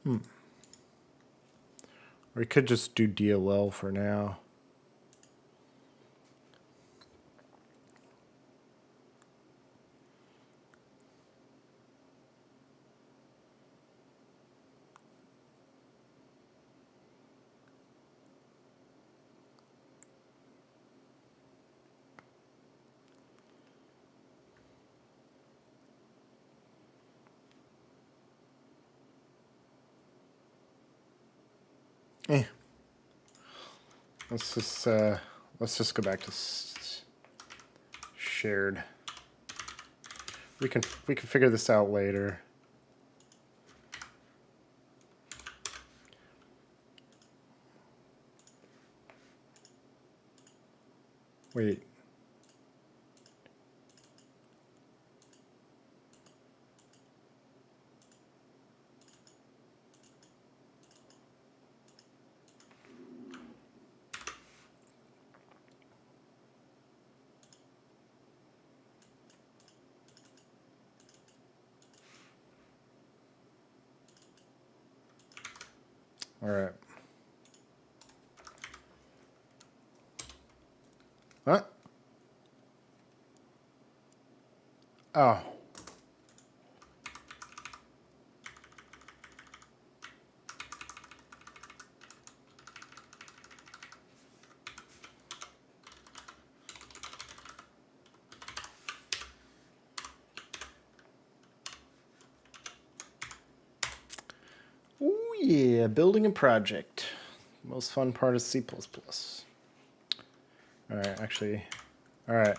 Or we could just do DLL for now. Let's just go back to shared. We can figure this out later. Wait. All right. What? Oh. Ooh, yeah, building a project. Most fun part of C++. All right, actually, all right.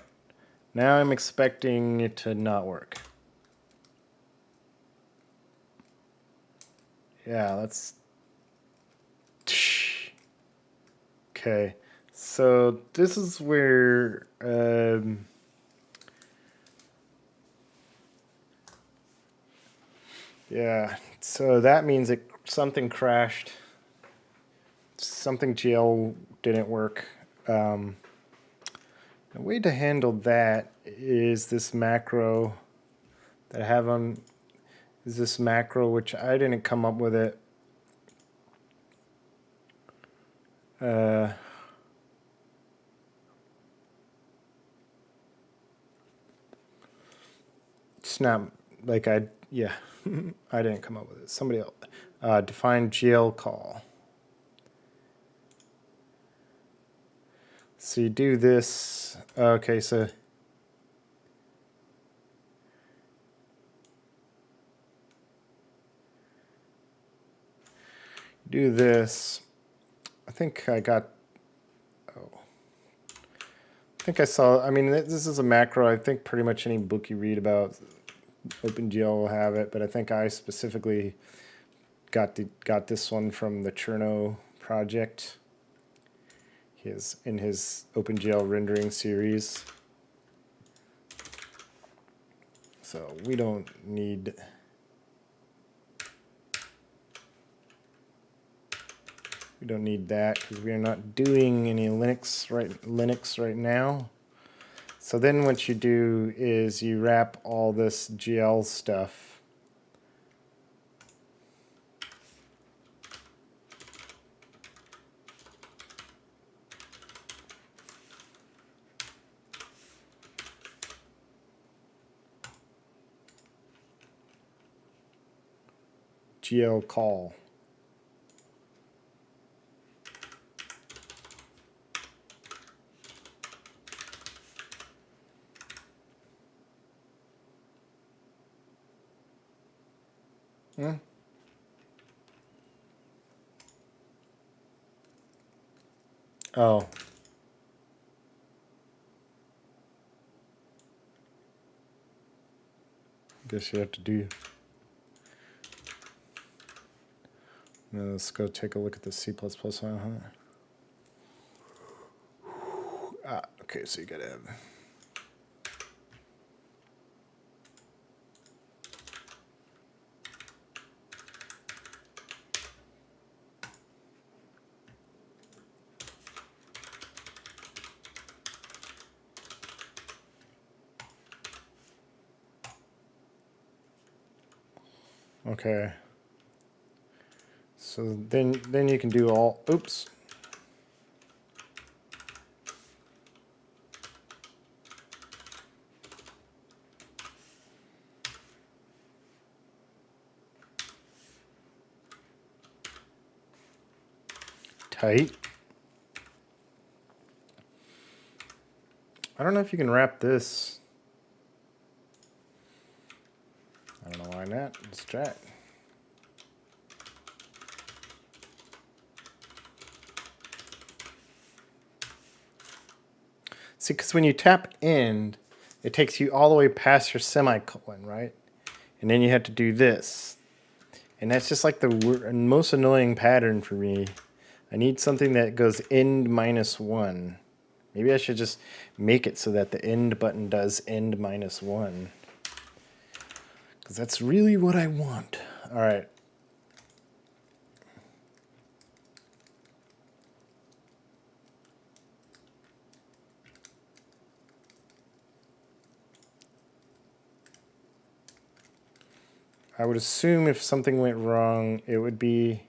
Now I'm expecting it to not work. Yeah, let's... Okay, so this is where... yeah, so that means something crashed. Something GL didn't work. The way to handle that is this macro that I have on... is this macro, which I didn't come up with it. It's not like yeah, I didn't come up with it. Somebody else. Define GL call. So you do this. Okay, so do this. I think I got... oh. I think I saw... I mean, this is a macro. I think pretty much any book you read about OpenGL will have it, but I think I specifically got this one from the Cherno project. In his OpenGL rendering series. So we don't need... we don't need that because we are not doing any Linux right now. So then what you do is you wrap all this GL stuff. GL call. Hmm? Oh. Guess you have to do... now let's go take a look at the C++ one, huh? Okay, so you gotta have... okay. So then you can do all... oops. Tight. I don't know if you can wrap this. I don't know why not. Let's try it. See, because when you tap end, it takes you all the way past your semicolon, right? And then you have to do this. And that's just like the most annoying pattern for me. I need something that goes end -1. Maybe I should just make it so that the end button does end -1. Because that's really what I want. All right. I would assume if something went wrong, it would be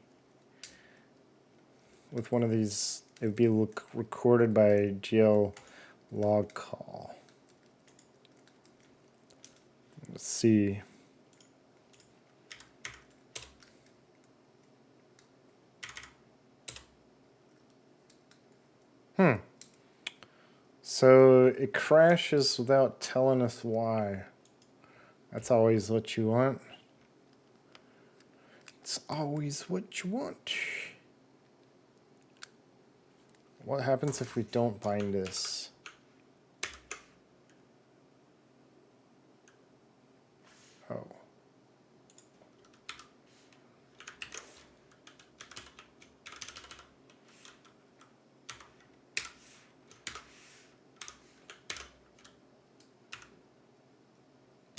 with one of these, it would be recorded by GL log call. Let's see. So it crashes without telling us why. That's always what you want. It's always what you want. What happens if we don't bind this? Oh.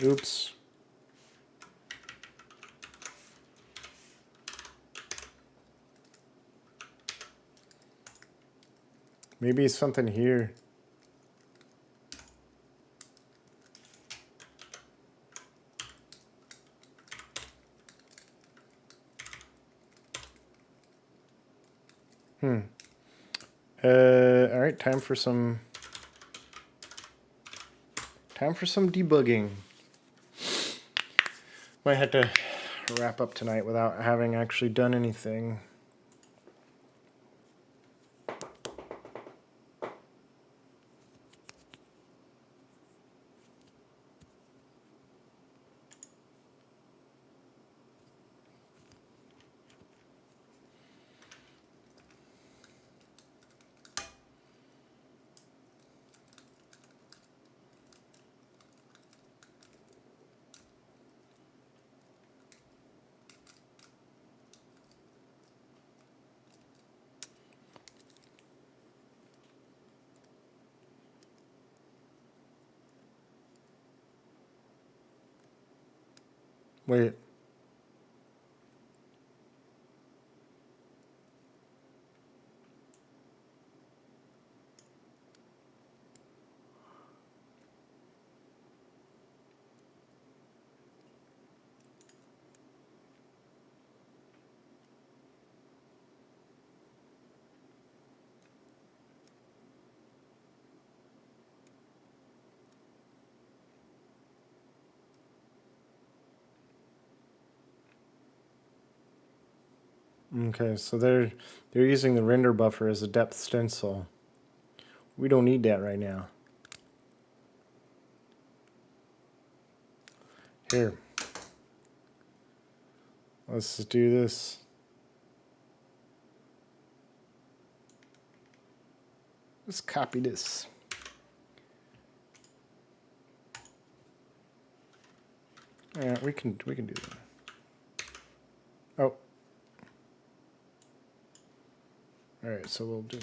Oops. Maybe it's something here. All right, time for some debugging. Might have to wrap up tonight without having actually done anything. Wait. Okay, so they're using the render buffer as a depth stencil. We don't need that right now. Here. Let's just do this. Let's copy this. Yeah, we can do that. Oh. All right, so we'll do.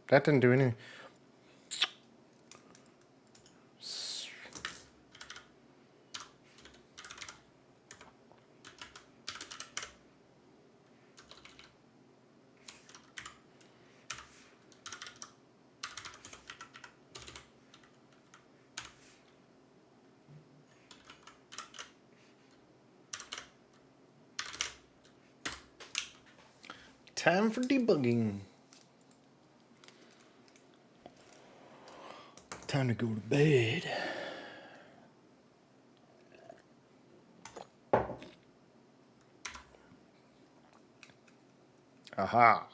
That didn't do anything. Time for debugging. Time to go to bed. Aha.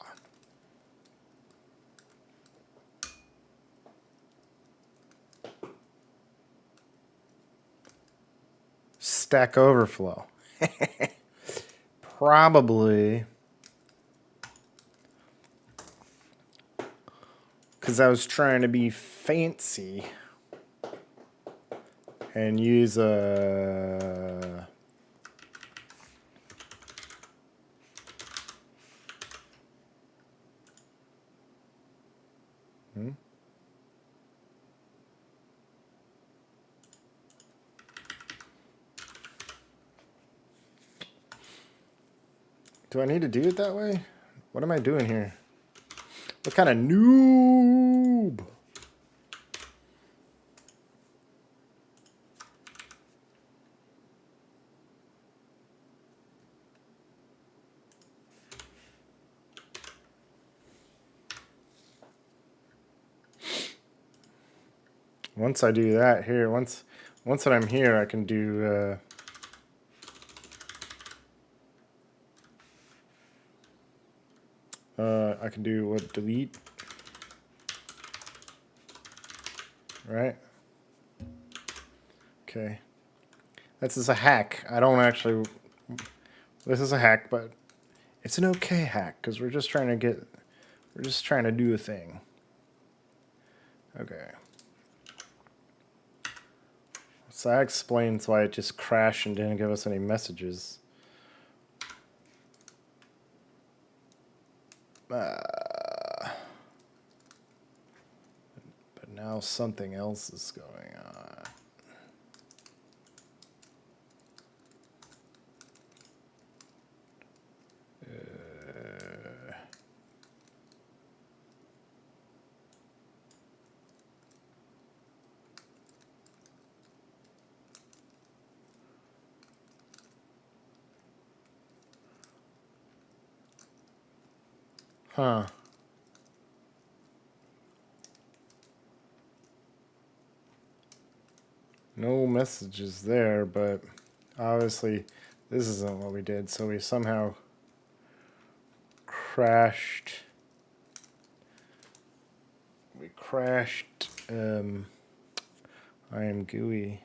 Stack Overflow. probably because I was trying to be fancy and use a Do I need to do it that way? What am I doing here? What kind of noob? Once I do that here, once that I'm here, I can do I can do what, delete, right? Okay, this is a hack. I don't actually. This is a hack, but it's an okay hack because we're just trying to do a thing. Okay. So that explains why it just crashed and didn't give us any messages. But now something else is going on. Huh. No messages there, but obviously this isn't what we did, so we somehow crashed. We crashed IMGUI.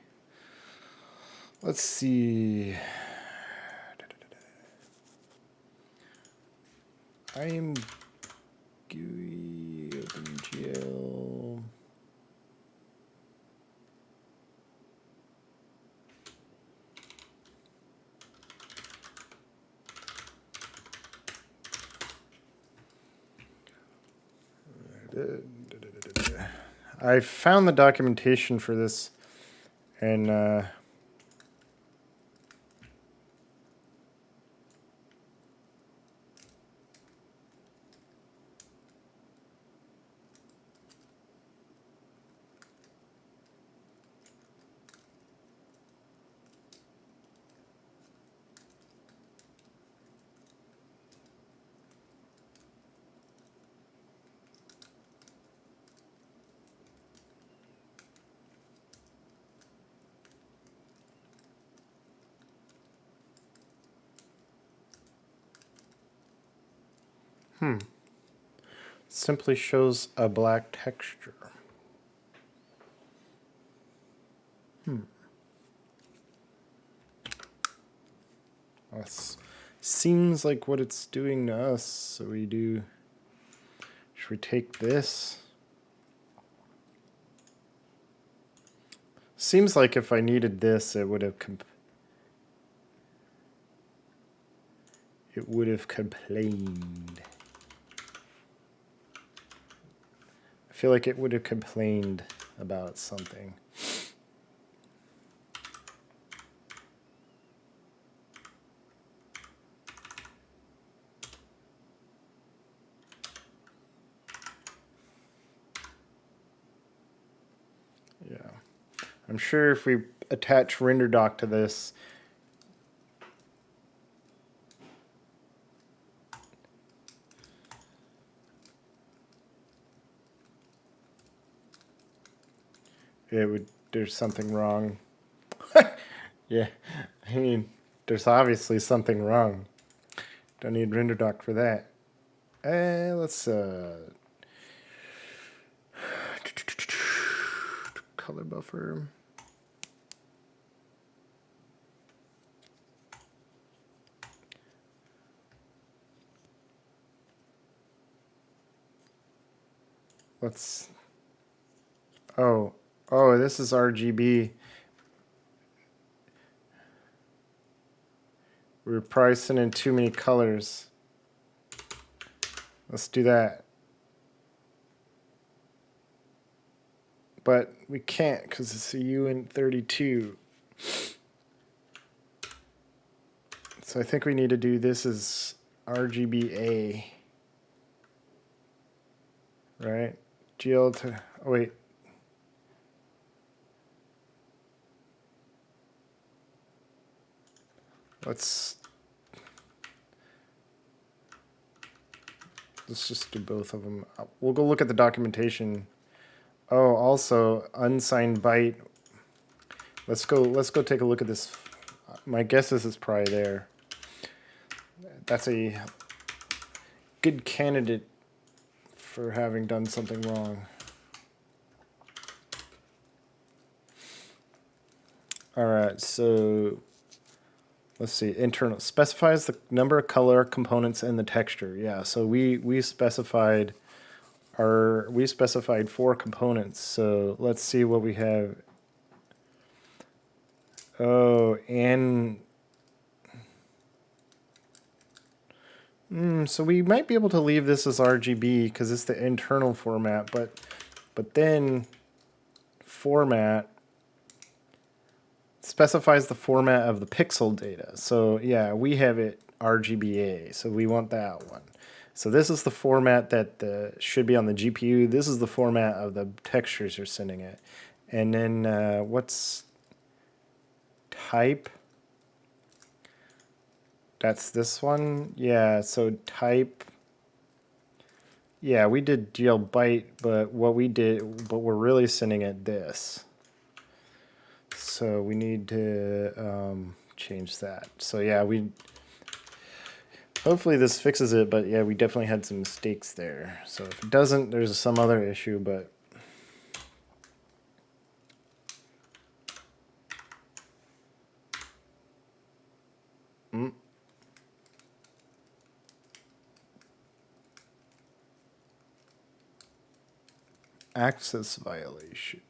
Let's see. IMGUI, OpenGL. I found the documentation for this, and simply shows a black texture. That seems like what it's doing to us. So we do. Should we take this? Seems like if I needed this, it would have complained. I feel like it would have complained about something. Yeah. I'm sure if we attach RenderDoc to this, there's something wrong. Yeah, I mean, there's obviously something wrong. Don't need RenderDoc for that. Let's color buffer. let's, oh, this is RGB. We're probably sending too many colors. Let's do that. But we can't because it's a UN32. So I think we need to do this as RGBA. Right? GL to, oh wait. Let's just do both of them. We'll go look at the documentation. Oh, also unsigned byte. Let's go take a look at this. My guess is it's probably there. That's a good candidate for having done something wrong. All right, so let's see. Internal specifies the number of color components in the texture. Yeah, so we specified 4 components. So let's see what we have. Oh, and so we might be able to leave this as RGB because it's the internal format, but then format specifies the format of the pixel data. So yeah, we have it RGBA, so we want that one. So this is the format that should be on the GPU. This is the format of the textures you're sending it. And then what's type? That's this one. Yeah, so type. Yeah, we did GL byte, but we're really sending it this. So we need to change that. So yeah, hopefully this fixes it, but yeah, we definitely had some mistakes there. So if it doesn't, there's some other issue, but access violation.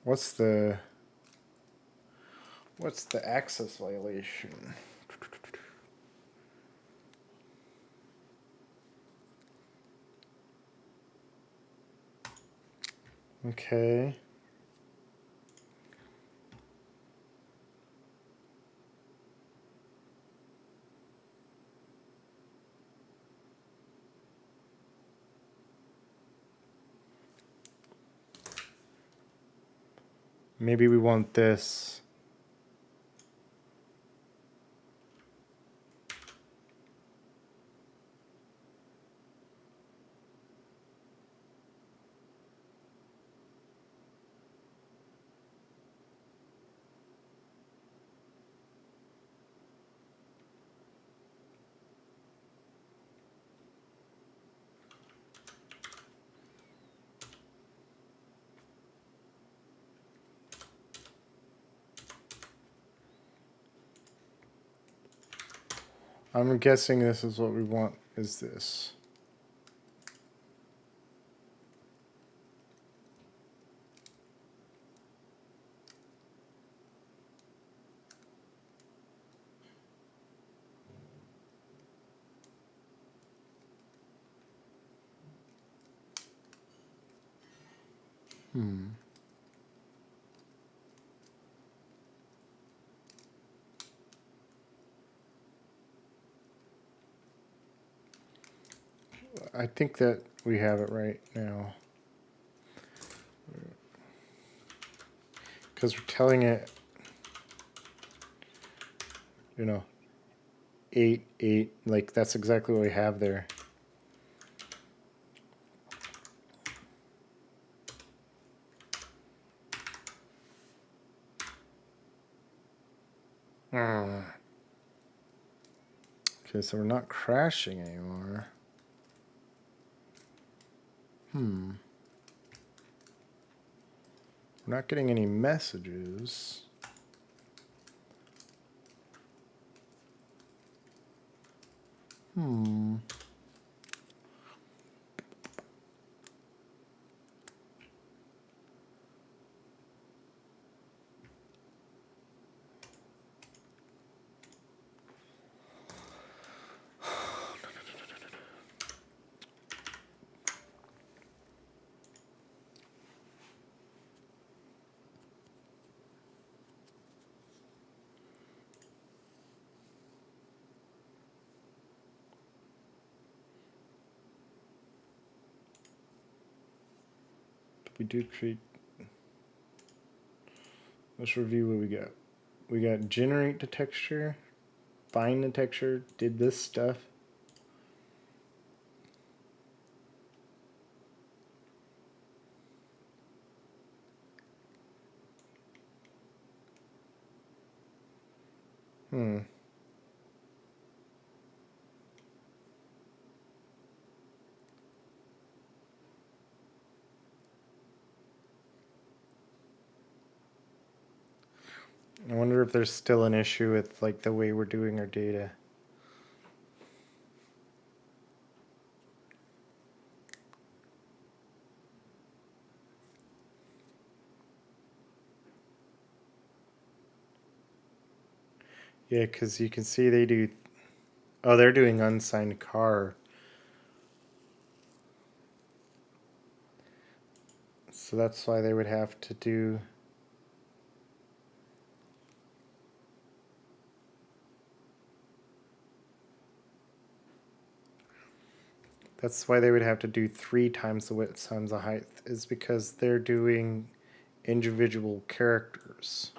What's the access violation? Okay. Maybe we want this. I'm guessing this is what we want, is this. I think that we have it right now. Because we're telling it, 8, 8, like that's exactly what we have there. Okay, so we're not crashing anymore. We're not getting any messages. We do create. Let's review what we got. We got generate the texture, find the texture, did this stuff. I wonder if there's still an issue with like the way we're doing our data. Yeah, because you can see they do. Oh, they're doing unsigned car. So that's why they would have to do. That's why they would have to do 3 times the width times the height, is because they're doing individual characters.